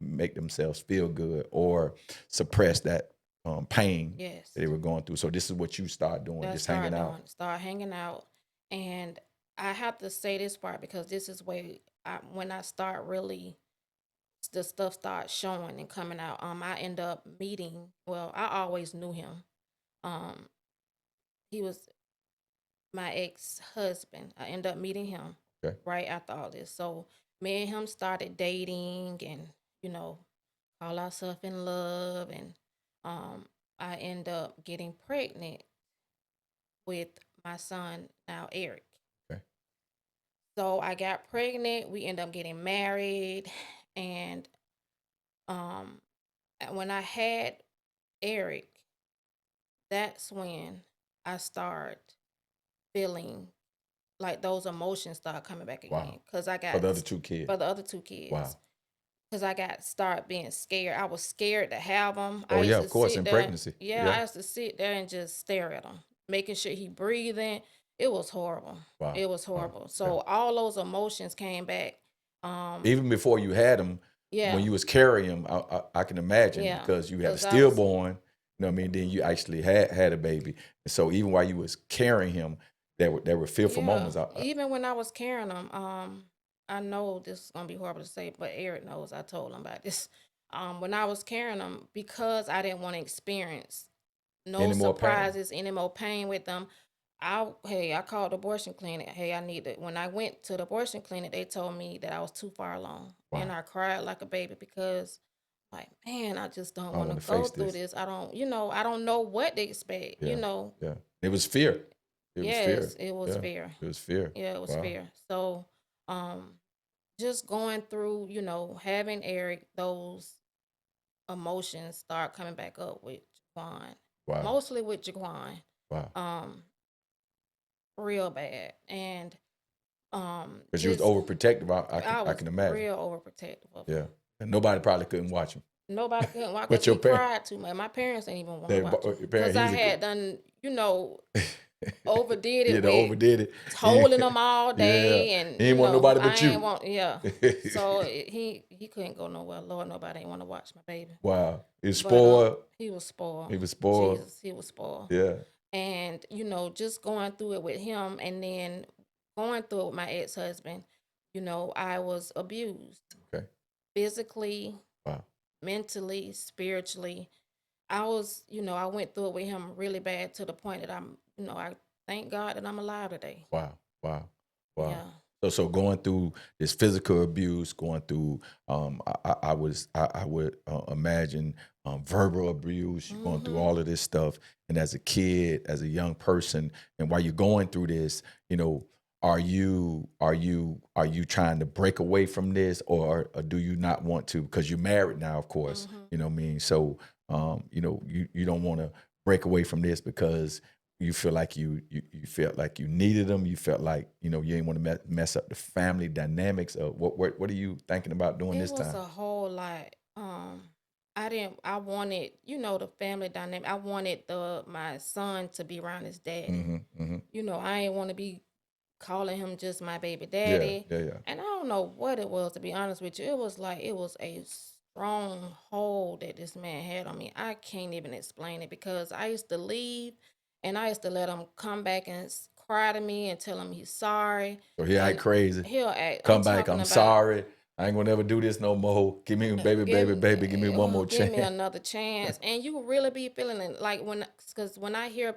make themselves feel good or suppress that pain that Yes. they were going through. So this is what you start doing, That just hanging start out. doing start hanging out, and I have to say this part because this is where when I start really, the stuff starts showing and coming out. I end up meeting. Well, I always knew him. Um, he was my ex-husband. I ended up meeting him Okay, right after all this. So me and him started dating, and you know, call ourselves in love, and um I end up getting pregnant with my son now, Eric. okay, So I got pregnant, we end up getting married, and um when I had Eric, that's when I start feeling like those emotions start coming back wow. again, because I For got the other two kids, for the other two kids, wow. because I got start being scared. I was scared to have them. Oh I yeah, used of to course, sit in there. pregnancy, Yeah, yeah, I used to sit there and just stare at him, making sure he breathing. It was horrible. wow, It was wow, horrible. yeah. So all those emotions came back. Um, Even before you had them, when yeah, you was carrying them, I can imagine yeah, because you had a because I was, stillborn. You know what I mean? Then you actually had a baby, and so even while you was carrying him, there were fearful yeah. moments. Even when I was carrying him, I know this is gonna be horrible to say, but Eric knows I told him about this. When I was carrying them, because I didn't want to experience no Any more pain? surprises, any more pain with them. I called the abortion clinic. Hey, I need it. When I went to the abortion clinic, they told me that I was too far along, and Wow. I cried like a baby because, like, man, I just don't I want want to to go face through this. this. I don't know what to expect. Yeah. Yeah. It was fear. It was fear. Yes, it was Yeah. fear. It was fear. Yeah, it was Wow. fear. So, um, just going through, having Eric, those emotions start coming back up with Jaquan, Wow. mostly with Jaquan, Wow. um, real bad, and Because you was just overprotective. I I was can imagine. real overprotective of him. Yeah. And nobody probably couldn't watch him. Nobody couldn't watch But because your he parents, cried too much. My parents didn't even want to watch him your because parent, I he's a good. had done, overdid Yeah, it they with overdid it. holding them all Yeah. day, and He ain't want nobody I but ain't you. want, So he couldn't go nowhere. Lord, nobody ain't want to watch my baby. Wow. He was But spoiled. he was spoiled. He was spoiled. Jesus, he was spoiled. Yeah. And just going through it with him, and then going through it with my ex-husband, I was abused. Okay. Physically, Wow. mentally, spiritually. I went through it with him really bad to the point that I thank God that I'm alive today. Wow. Wow. Wow. Yeah. So going through this physical abuse, going through I would imagine verbal abuse. You're going through Mm-hmm. all of this stuff, and as a kid, as a young person, and while you're going through this, are you trying to break away from this, or do you not want to? Because you're married now, of course. Mm-hmm. You know what I mean. So you don't want to break away from this because you feel like you felt like you needed them. You felt like you didn't want to mess up the family dynamics. What are you thinking about doing It this was time? a whole lot. I wanted, the family dynamic. I wanted my son to be around his daddy. Mm-hmm, mm-hmm. I ain't want to be calling him just my baby Yeah, daddy. yeah, yeah. And I don't know what it was, to be honest with you. It was a strong hold that this man had on me. I can't even explain it because I used to leave and I used to let him come back and cry to me and tell him he's sorry. So he act And crazy. he'll act. I'm Come back. talking I'm about, sorry. I ain't gonna never do this no more. Give me baby, baby, baby. Give me one more give me chance. another chance. And you really be feeling it like because when I hear,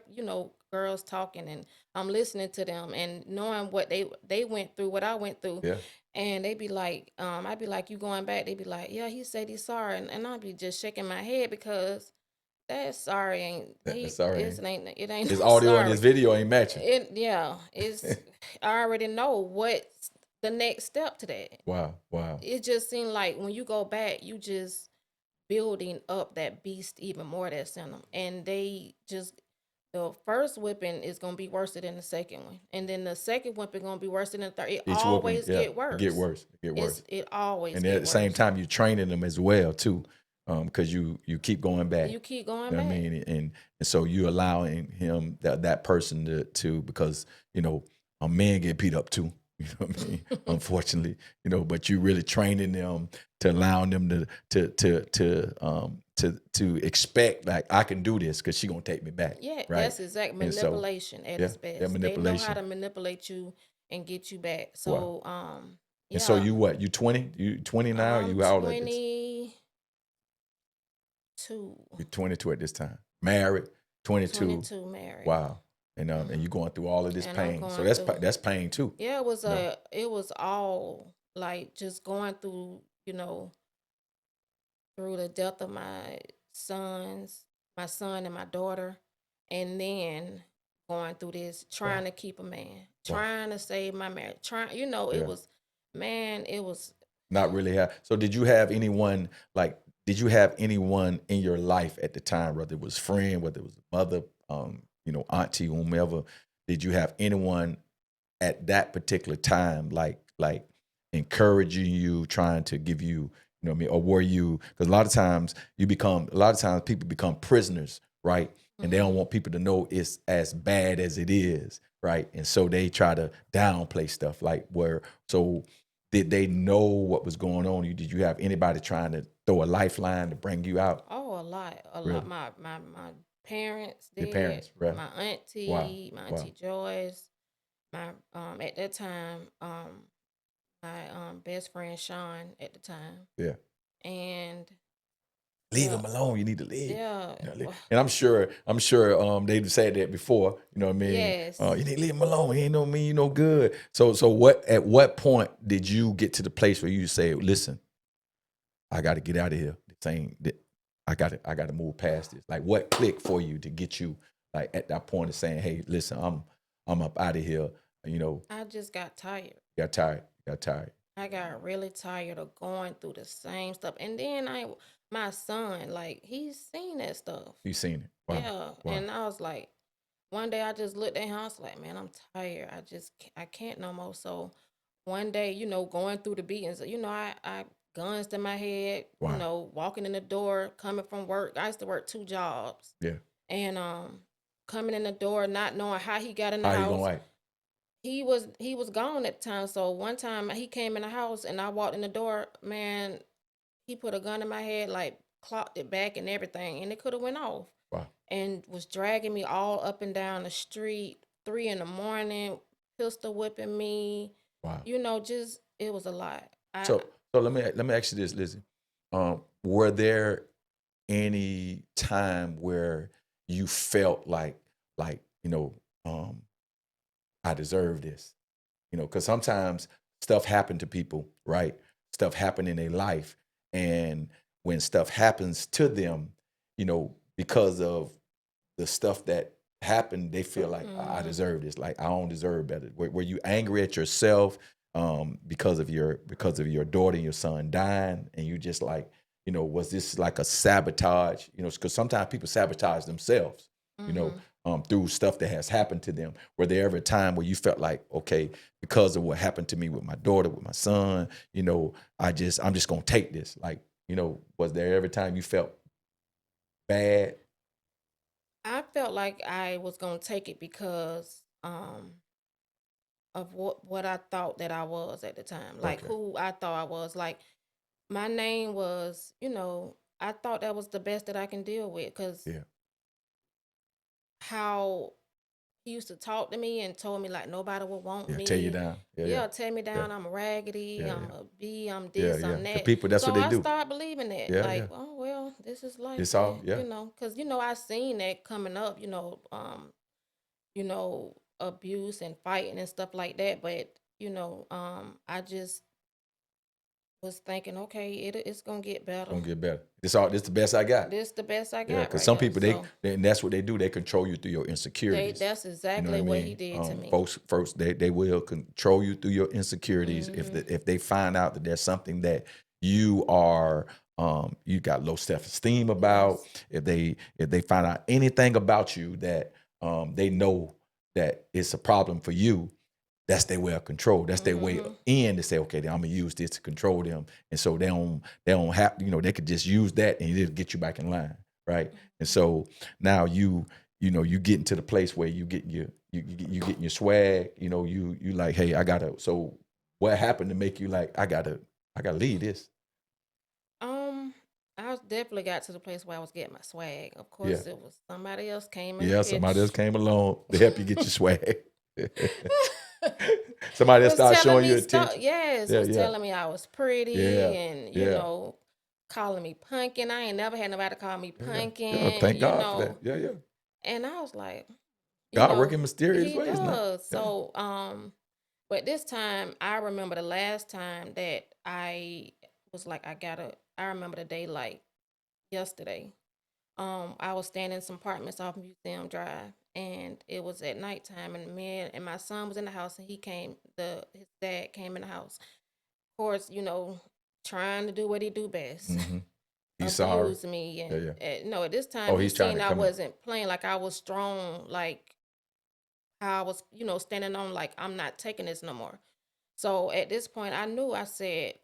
girls talking and I'm listening to them and knowing what they went through, what I went through. Yeah. And they be like, I'd be like, you going back? They be like, yeah, he said he's sorry. And I'd be just shaking my head because that sorry Sorry. it ain't His no audio and sorry. his video ain't matching. It's I already know what's the next step to that. Wow. Wow. It just seemed like when you go back, you just building up that beast even more that's in them. And the first whipping is gonna be worse than the second one, and then the second whipping gonna be worse than the third. It Each whooping, always yeah, get worse. get worse, get worse. It always And get at the same worse. time, you're training them as well too, because you keep going back. You keep going You know back. what I mean? And so you allowing him that person to because a man get beat up too. You know what I mean? Unfortunately, but you really training them to allowing them to expect like I can do this because she gonna take me back. Yeah, Right. that's exact And so, manipulation at yeah, its best. that They know how manipulation. to manipulate you and get you back. Wow. So, And so yeah, you what? You 20? You 20 now? I'm You how old at this? 22. You're 22 at this time. Married, 22. 22 married. Wow. And Mhm. you going through all of this And I'm pain. So going through. that's pain too. Yeah, it was No. it was all like just going through, through the death of my son and my daughter, and then going through this, trying to keep a man, Wow. trying to save my marriage, Yeah. it was, man, it was. Not really have. So did you have anyone in your life at the time, whether it was friend, whether it was mother, auntie, whomever, did you have anyone at that particular time like encouraging you, trying to give you, what I mean, or were you, because a lot of times people become prisoners, right? And they don't want people to know it's as bad as it is, right? And so they try to downplay stuff so did they know what was going on? Did you have anybody trying to throw a lifeline to bring you out? Oh, a lot, Really? My parents Your did. parents, right? My Wow. auntie, Joyce. My at that time, my best friend Sean at the time, Yeah. and Leave yeah, him alone. You need to leave. yeah, You know, and I'm sure they've said that before. You know what I mean? You yes. need to leave him alone. He ain't no mean, you no good. So what? At what point did you get to the place where you say, "Listen, I got to get out of here. Saying that I got to move past this." Like, what clicked for you to get you like at that point of saying, "Hey, listen, I'm up out of here." You know, I just got tired. got tired. Got tired. I got really tired of going through the same stuff. And then my son, like, he's seen that stuff. You seen it? Wow. Yeah. Wow. And I was like, one day I just looked at him, I was like, man, I'm tired. I can't no more. So one day, going through the beatings, I guns to my head, Wow. walking in the door, coming from work. I used to work 2 jobs. Yeah. And coming in the door, not knowing how he got in the How you gonna house. act? He was gone at the time. So one time he came in the house and I walked in the door, man, he put a gun in my head, like clocked it back and everything, and it could have went off. Wow. And was dragging me all up and down the street, 3 in the morning, pistol whipping me. Wow. Just it was a lot. So let me ask you this, Lizzy. Were there any time where you felt like um, I deserve this? Because sometimes stuff happened to people, right? Stuff happened in their life, and when stuff happens to them, because of the stuff that happened, they feel like I Mhm. deserve this. Like I don't deserve better. Were you angry at yourself because of your daughter and your son dying, and you just like, was this like a sabotage? Because sometimes people sabotage themselves. You know, Mhm. through stuff that has happened to them. Were there ever a time where you felt like, okay, because of what happened to me with my daughter, with my son, I'm just gonna take this. Like, was there ever a time you felt bad? I felt like I was gonna take it because of what I thought that I was at the time, like Okay. who I thought I was. Like my name was, I thought that was the best that I can deal with because Yeah. how he used to talk to me and told me like nobody would want Yeah. Tear you me. down. Yeah. Yeah. Yeah, tear me Yeah. down. I'm raggedy. Yeah. I'm Yeah. a B. I'm Yeah. this. Yeah. I'm Because that. people, that's what So they I do. started believing that. Yeah. Yeah. Like, oh well, this is life It's then. all. Yeah. Because I seen that coming up. Abuse and fighting and stuff like that. But I just was thinking, okay, it's gonna get better. Gonna get better. This the best I got. This the best I Yeah, got because right some here. people So and that's what they do. They control you through your insecurities. that's You know what I exactly what he mean? did to me. Folks, first they will control you through your insecurities. If Hmm. if they find out that there's something that you are you got low self esteem about, Yes. if they find out anything about you that they know that it's a problem for you, that's their way of control. That's their way Hmm. in to say, okay, then I'm gonna use this to control them, and so they don't have, they could just use that and it'll get you back in line, right? And so now you getting to the place where you getting you getting your swag, you like, hey, I gotta. So what happened to make you like, I gotta leave this? Um, I definitely got to the place where I was getting my swag. Of Yeah, course, it was somebody else came in the yeah. Somebody else pitch. came along to help you get your swag. Somebody else Was started telling showing you me stuff. attention. Yes, Yeah, was yeah, telling me I was pretty yeah, and yeah. calling me pumpkin. I ain't never had nobody call me Yeah, yeah, yeah. Thank God for that. pumpkin. Yeah, yeah. And I was like, God working mysterious he ways now. does. Yeah. So, but this time I remember the last time that I was like, I remember the day like yesterday. I was staying in some apartments off Museum Drive, and it was at nighttime, and my son was in the house, and his dad came in the house. Of course, trying to do what he do best, Mm-hmm. He's sorry. abuse me, Yeah, and yeah. no, at this time Oh, he he's trying seen to I come in. wasn't playing, like I was strong, like how I was, standing on, like I'm not taking this no more. So at this point, I knew. I said,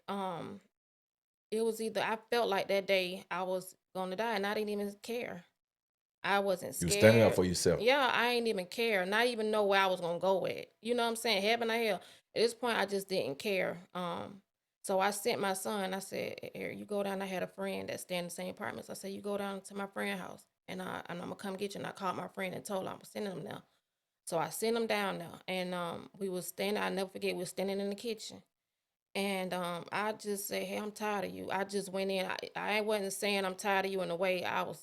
it was either I felt like that day I was gonna die, and I didn't even care. I wasn't You were standing up scared. for yourself. Yeah, I ain't even care. Not even know where I was gonna go with. You know what I'm saying? Heaven or hell. At this point, I just didn't care. So I sent my son. I said, "Eric, you go down." I had a friend that stayed in the same apartments. I said, "You go down to my friend's house, and I'm gonna come get you." And I called my friend and told him I'm sending him now. So I sent him down there, and we was standing. I never forget. We was standing in the kitchen, And I just said, hey, I'm tired of you. I just went in. I wasn't saying I'm tired of you in a way. I was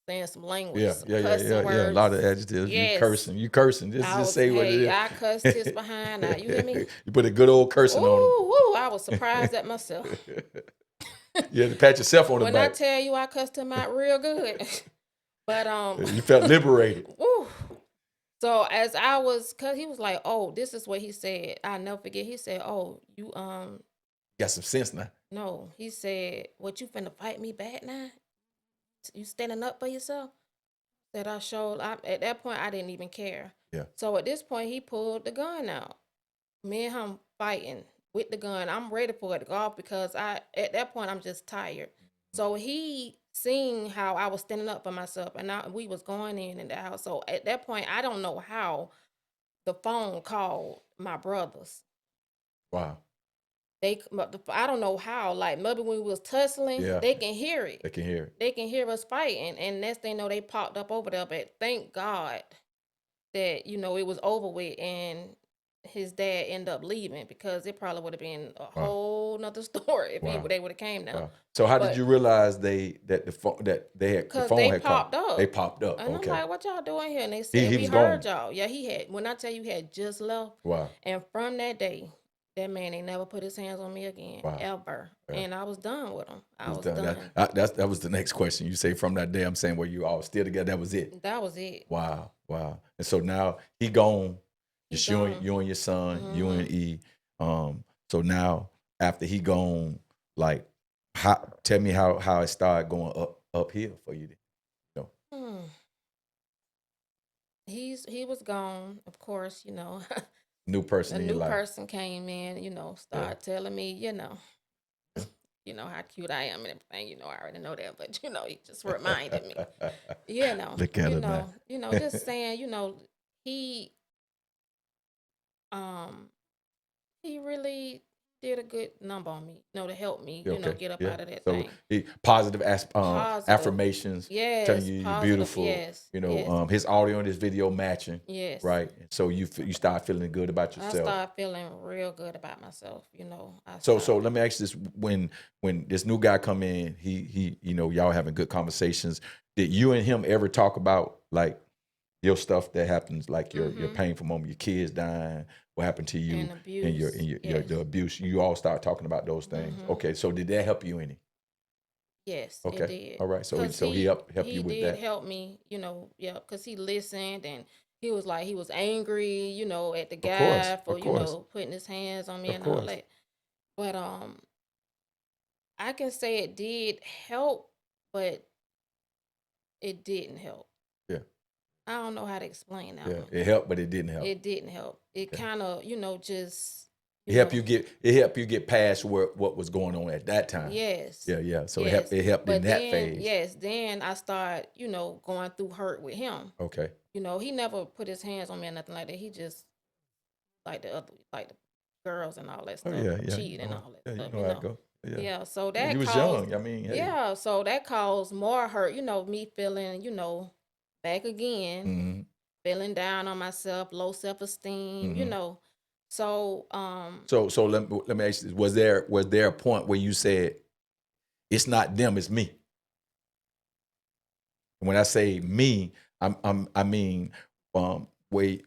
saying some language, Yeah, some yeah, yeah, cussing yeah, yeah. A lot words. of adjectives. You Yes. cursing. You cursing. I Just was, say what hey, it I cussed his is. behind out. You hear me? You put a good old cursing on him. Ooh, woo, I was surprised at myself. You had to pat yourself on the When I back. tell you I cussed him out real good. But You felt liberated. woo. So as I was, cause he was like, "Oh, this is what he said." I never forget. He said, "Oh, you Got some sense now. no." He said, "What, you finna fight me back now? You standing up for yourself?" That I showed. At that point, I didn't even care. Yeah. So at this point, he pulled the gun out. Me and him fighting with the gun. I'm ready for it to go off because at that point I'm just tired. So he seen how I was standing up for myself, and we was going in the house. So at that point, I don't know how the phone called my brothers. Wow. I don't know how. Like maybe when we was tussling, Yeah. they can hear it. They can hear it. They can hear us fighting, and next thing you know, they popped up over there. But thank God that it was over with, and his dad ended up leaving because it probably would have been a Wow. whole nother story if Wow. they would have came now. Wow. So how did But you realize that the phone the because phone they had called? popped up, They popped up. and I'm Okay. like, "What y'all doing here?" And they He said, he "We was gone. heard y'all." Yeah, he had. When I tell you, he had just left, Wow. and from that day, that man ain't never put his hands on me again, Wow. ever. Yeah. And I was done with him. It I was was done. done. That was the next question. You say from that day, I'm saying, were you all still together? That was it. That was it. Wow. Wow. And so now he gone. He Just gone. you and your son, you and Mhm. E. So now after he gone, like, tell me how it started going uphill for you. Hmm. He was gone, of course. New person A in your new life. person came in. Yeah. Started telling me, Yeah. how cute I am and everything. I already know that, but he just reminded me. You know, Look at you her now. know, just saying, he um he really did a good number on me, to help me, You okay? get up Yeah. out of that So thing. positive Positive. affirmations, telling Yes, you you're positive. beautiful. Yes, yes, His audio and his video matching, yes. right? So you start feeling good about I yourself. started feeling real good about myself. I So started. let me ask you this: when this new guy come in, he y'all having good conversations. Did you and him ever talk about like your stuff that happens, like your Mm-hmm. painful moment, your kids dying, what happened to you, And and abuse. your Yes. the abuse? You all start talking about those things. Mm-hmm. Okay, so did that help you any? Yes, it Okay, did. all right. So Cause he help you he with did that. help me, yeah, cause he listened and he was like he was angry, at the Of course, guy for, of course, putting his hands on me of and all course. that. But I can say it did help, but it didn't help. Yeah, I don't know how to explain that yeah. one. It helped, but it didn't help. It didn't help. It Okay. kind of, just, It helped you get past what was going on at that time. yes. Yeah, yeah. So Yes. it helped in But that then, phase. yes, then I start, going through hurt with him. Okay. He never put his hands on me or nothing like that. He just like the girls and all that Oh stuff, yeah, yeah. cheat and all that Yeah, you stuff, know how it go. Yeah. Yeah, so Yeah, that you was caused young. I mean, hey. yeah, so that caused more hurt, me feeling, back again, Mhm. feeling down on myself, low self-esteem, Mhm. So So let me ask you this. Was there a point where you said it's not them, it's me? And when I say me, I mean where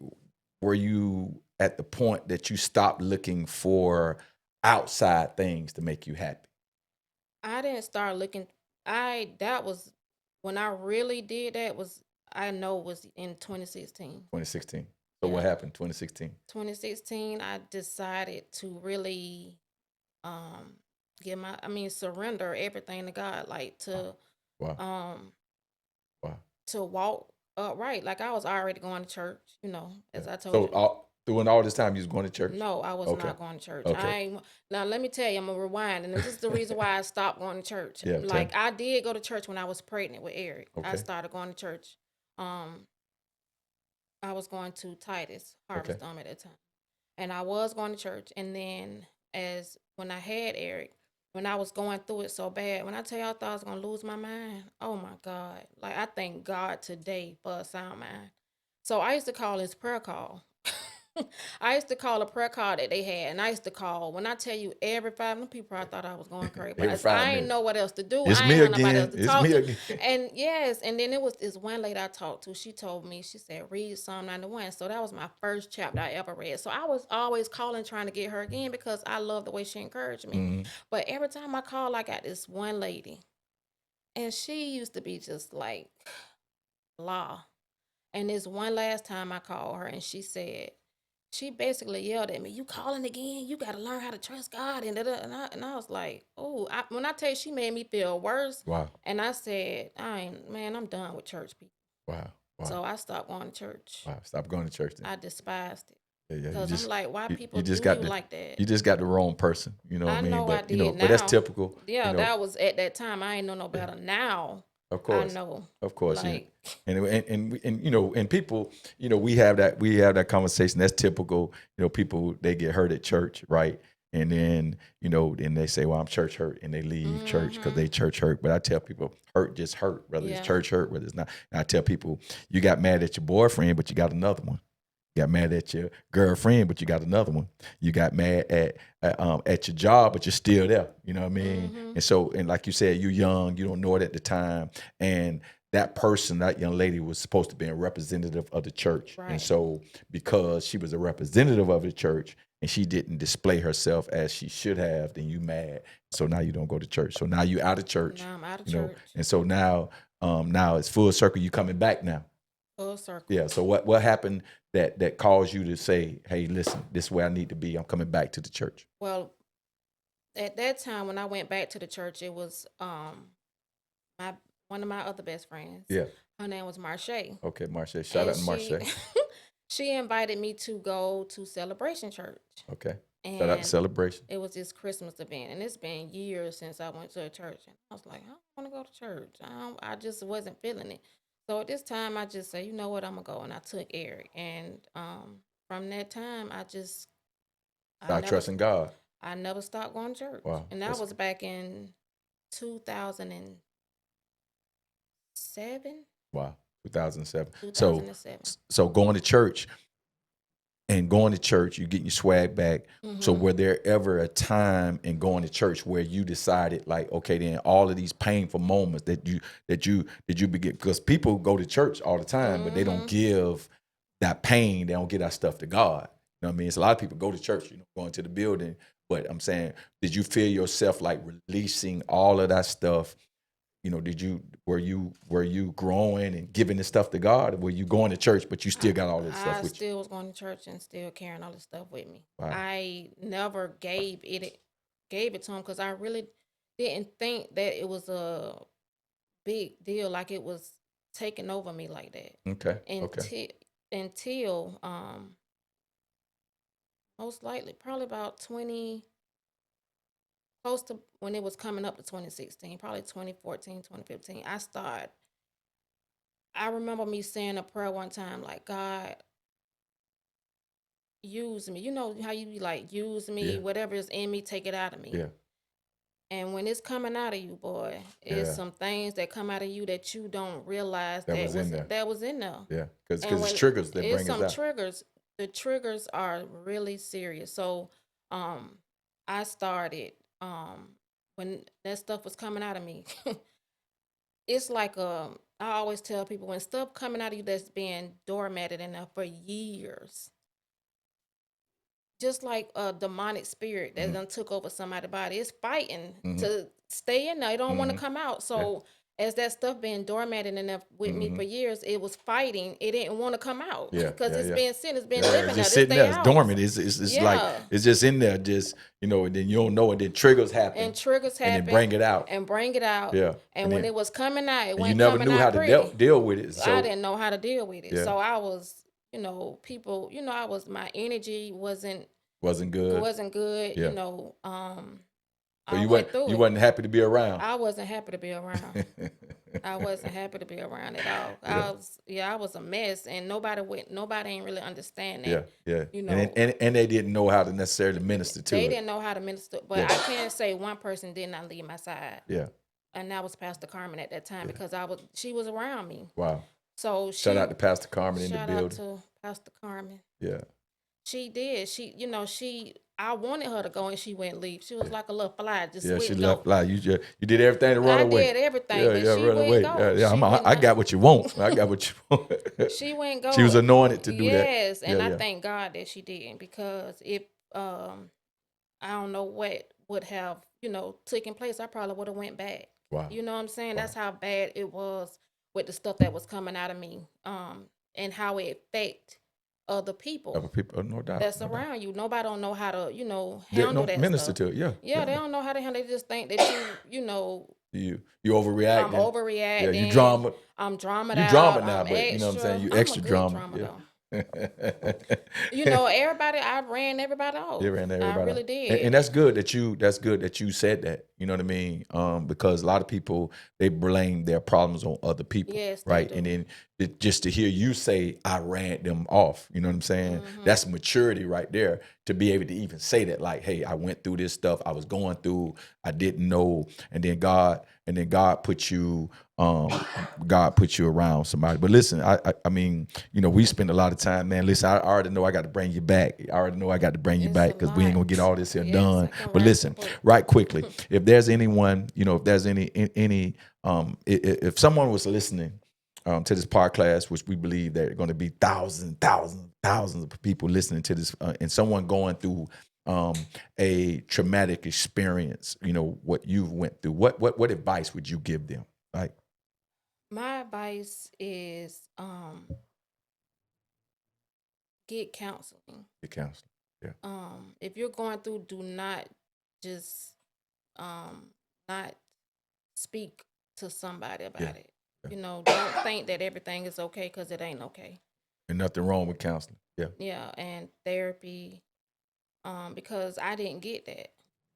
were you at the point that you stopped looking for outside things to make you happy? I didn't start looking that was when I really did that was I know was in 2016. 2016. So what Yeah. happened 2016? 2016, I decided to really um surrender everything to God, like Wow. um Wow. to walk upright. Like I was already going to church, Yeah. as I told So you. during all this time you was going to church? No, I was Okay. not going to church. Okay. Now let me tell you, I'm gonna rewind, and this is the reason why I stopped going to church. Yeah, tell me. Like I did go to church when I was pregnant with Eric. I Okay. started going to church. Um, I was going to Titus Okay. Harvest Home at that time. And I was going to church. And then as when I had Eric, when I was going through it so bad, when I tell you I thought I was gonna lose my mind, oh my God. Like I thank God today for a sound mind. So I used to call his prayer call. I used to call a prayer call that they had, and I used to call. When I tell you every 5 minutes, people, I thought I was going crazy, but Every 5 I ain't minutes. know what else to do. It's I me ain't have nobody else again. to It's talk me to. again. And yes, and then it was this one lady I talked to. She told me, she said, read Psalm 91. So that was my first chapter I ever read. So I was always calling, trying to get her again because I love the way she encouraged me. Mhm. But every time I call, I got this one lady, and she used to be just like blah. And this one last time I called her, and she said, she basically yelled at me, "You calling again? You got to learn how to trust God." And and I was like, "Oh," when I tell you, she made me feel worse. Wow. And I said, "I ain't, man, I'm done with church people." Wow. Wow. So I stopped going to church. Wow. Stop going to church then. I despised it Yeah, yeah. because I'm like, why You people just do got you the like that? you just got the wrong person. You know what I I mean? know I But did. but that's Now, typical. yeah, that was at that time. I ain't know no Yeah. better. Now Of I course. know. Of course. Yeah. Like, And people, we have that conversation. That's typical. People, they get hurt at church, right? And then then they say, well, I'm church hurt, and they leave church because they church hurt. But I tell people, hurt just hurt, whether it's yeah, church hurt, whether it's not. And I tell people, you got mad at your boyfriend, but you got another one. You got mad at your girlfriend, but you got another one. You got mad at your job, but you're still there. You know what I mean? And so, and like you said, you're young, you don't know it at the time, and that person, that young lady, was supposed to be a representative of the church. And right. so, because she was a representative of the church and she didn't display herself as she should have, then you mad. So now you don't go to church. So now you out of church. Now I'm out of You know, church. and so now it's full circle. You coming back now. Full circle. Yeah. So what happened that caused you to say, hey, listen, this is where I need to be. I'm coming back to the church. Well, at that time when I went back to the church, it was my one of my other best friends. Yeah. Her name was Marche. Okay, Marche. Shout And out to Marche. she invited me to go to Celebration Church. Okay. Shout out to And Celebration. it was this Christmas event, and it's been years since I went to a church. And I was like, I don't want to go to church. I just wasn't feeling it. So at this time, I just said, you know what, I'm gonna go, and I took Eric. And from that time, I Start never trusting God. I never stopped going to church. Wow. And that was back in 2007. Wow. 2007. 2007. So going to church, you getting your swag back. So Mm-hmm. were there ever a time in going to church where you decided, like, okay, then all of these painful moments that you begin, because people go to church all the time, but they don't Mm-hmm. give that pain, they don't give that stuff to God. You know what I mean? It's a lot of people go to church, going to the building, but I'm saying, did you feel yourself like releasing all of that stuff? Were you growing and giving this stuff to God? Or were you going to church, but you still got all this stuff I with you? still was going to church and still carrying all this stuff with me. Wow. I never gave it to him because I really didn't think that it was a big deal, like it was taking over me like that. Okay. Until most likely probably about 20, close to when it was coming up to 2016, probably 2014, 2015. I remember me saying a prayer one time, like, God, use me. You know how you be like, use me, Yeah. whatever is in me, take it out of me. Yeah. And when it's coming out of you, boy, it's Yeah. some things that come out of you that you don't realize That was in there. that was in there. Yeah. Because And it's when triggers that it's bring us some out. triggers, the triggers are really serious. So um I started when that stuff was coming out of me. It's like I always tell people, when stuff coming out of you that's been doormatted in there for years, just like a demonic spirit that Mhm. done took over somebody's body, it's fighting Mhm. to stay in there. It don't want to Mhm. come out. So as that stuff been dormanted in there with me for Mhm. years, it was fighting. It didn't want to come out Yeah. because Yeah. it's Yeah. been sin. It's been Yeah, living it's there. just This sitting they there. It's house. dormant. It's like Yeah. it's just in there, just and then you don't know it. Then triggers happen, And triggers and happen then bring it out. and bring it out. Yeah, And and when then it was coming out, it and you wasn't never coming knew how out to pretty. deal with it. I So didn't know how to deal with it. yeah, So I was, people, my energy wasn't good. wasn't good. Yeah. So I went through you it. wasn't happy to be around. I wasn't happy to be around. I wasn't happy to be around at all. Yeah. I was a mess, and nobody ain't really understand Yeah, that. yeah. You And know, and they didn't know how to necessarily minister to they it. didn't know how to minister, but Yeah. I can't say one person did not leave my side, Yeah. and that was Pastor Carmen at that time Yeah. because she was around me. Wow. So Shout out to Pastor Carmen in the shout out building. to Pastor Carmen. Yeah. She did. I wanted her to go and she wouldn't leave. She was like a little fly, just Yeah, she wouldn't left go. like you did everything to run I away. did everything, Yeah, but yeah, she run wouldn't away. Yeah, go. yeah. She would I not. got what you want. I got what you want. She wouldn't She go. was anointed to do that. Yes, Yeah, and I yeah. thank God that she didn't, because if I don't know what would have, taken place, I probably would have went back. Wow. You know what I'm saying? Wow. That's how bad it was with the stuff that was coming out of me. And how it affect other Other people people, no doubt, that's no doubt. around you. Nobody don't know how to, They handle don't that minister stuff. to it. Yeah, Yeah, yeah, they yeah. don't know how to handle. They just think that You I'm overreacting. Yeah, you overreacting. drama. I'm dramaed You drama out. now, I'm but you know what I'm saying. extra. You I'm a extra good drama. drama though. Yeah. Everybody. I ran everybody Yeah, off. ran I everybody out. really did. And that's good that you said that. You know what I mean? Because a lot of people, they blame their problems on other people, Yes, they right? And do. then just to hear you say, I ran them off, you know what I'm saying? Mm-hmm. That's maturity right there, to be able to even say that, like, hey, I went through this stuff, I was going through, I didn't know, and then God put you around somebody. But listen, I mean, we spend a lot of time, man. Listen, I already know I got to bring you back. I already know I got to bring you It's back, a because we ain't gonna lot. get all this here Yes, done. I can But write a listen, book. right quickly, if there's anyone, if there's any if someone was listening to this podcast, which we believe there are going to be thousands of people listening to this, and someone going through a traumatic experience, what you've went through, what advice would you give them? Like, My advice is get counseling. the counselor. Yeah. If you're going through, do not just not speak to somebody Yeah. about it. Yeah. Don't think that everything is okay, because it ain't okay. And nothing wrong with counseling. Yeah. Yeah, and therapy, because I didn't get that.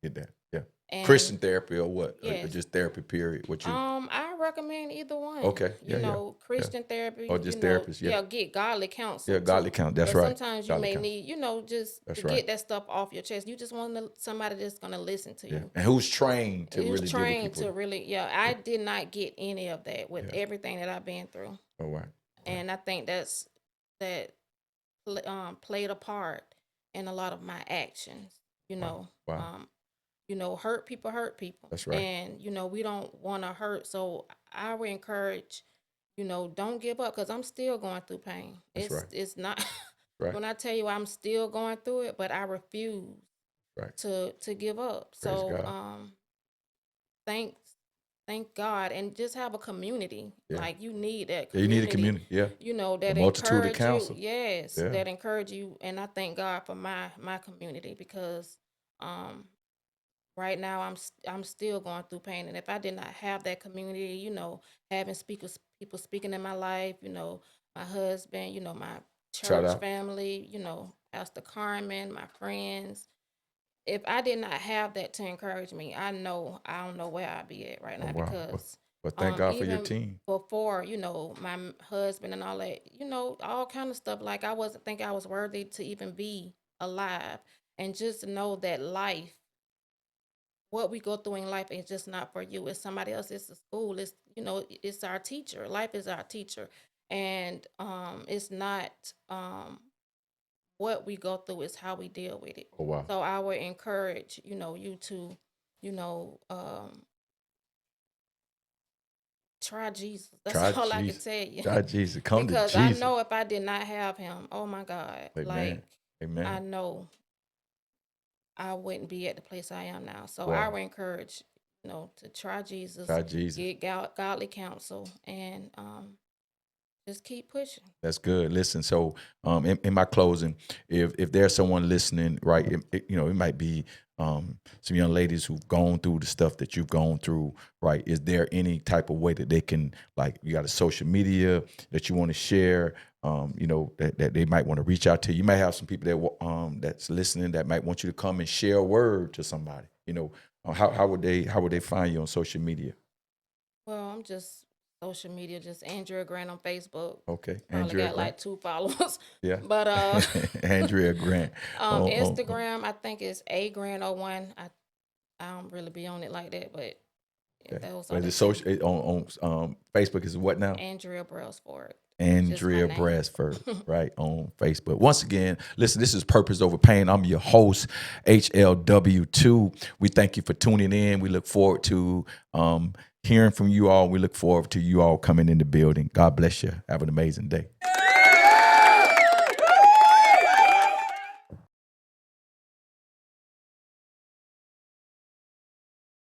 Get that. Yeah. And Christian therapy or what? Or yes, just therapy, period? What you? I recommend either one. Okay. Yeah. Yeah. Yeah. Christian therapy, Or just therapists. Yeah. yeah, get godly Yeah. counsel Godly too. counsel. That's Because right. sometimes you Godly may counsel. need, just That's to right. get that stuff off your chest. You just want somebody that's gonna listen to Yeah. you. And who's trained to Who's really deal with trained people? to really, yeah. I did not get any of that with Yeah. everything that I've been through, Oh, right. Right. and I think that played a part in a lot of my actions. You Wow. know, Wow. hurt people hurt people. That's right. And we don't want to hurt. So I would encourage, don't give up, because I'm still going through pain. That's right. It's not Right. when I tell you I'm still going through it, but I refuse Right. to give up. Praise So God. thanks thank God, and just have a community. Yeah. Like, you need that Yeah, you need a community. community. Yeah. That multitude of encourage you. counsel. Yes, Yeah. that encourage you, and I thank God for my community, because um right now I'm still going through pain, and if I did not have that community, having people speaking in my life, my husband, my Shout church out. family, Pastor Carmen, my friends. If I did not have that to encourage me, I don't know where I'd be at right Oh, now, wow. because But thank God for your even team. before, my husband and all that, all kind of stuff, like, I wasn't think I was worthy to even be alive. And just to know that life, what we go through in life, is just not for you. It's somebody else. It's the school. It's, it's our teacher. Life is our teacher. And it's not what we go through, is how we deal with it. Oh, wow. So I would encourage, you to, you know, um, try Jesus. That's Try all I can Jesus. tell you. Try Jesus. Come to Because I Jesus. know if I did not have him, oh my God, Amen. like, Amen. I know I wouldn't be at the place I am now. So Wow. I would encourage, to try Jesus, Try Jesus. get godly counsel, and just keep pushing. That's good. Listen, so in my closing, if there's someone listening, right, it might be some young ladies who've gone through the stuff that you've gone through, right? Is there any type of way that they can, like, you got a social media that you want to share, that they might want to reach out to? You might have some people that's listening that might want you to come and share a word to somebody. How would they find you on social media? Well, I'm just social media, just Andrea Grant on Facebook. Okay, Probably Andrea got Grant. like 2 followers. Yeah. But Andrea Grant. Instagram, I think it's A Grant 01. I don't really be on it like that, but Okay. those are But the it's two. social on Facebook is what now? Andrea Brailsford. Andrea name. Brailsford, right, on Facebook. Once again, listen, this is Purpose Over Pain. I'm your host, HLW2. We thank you for tuning in. We look forward to hearing from you all. We look forward to you all coming in the building. God bless you. Have an amazing day.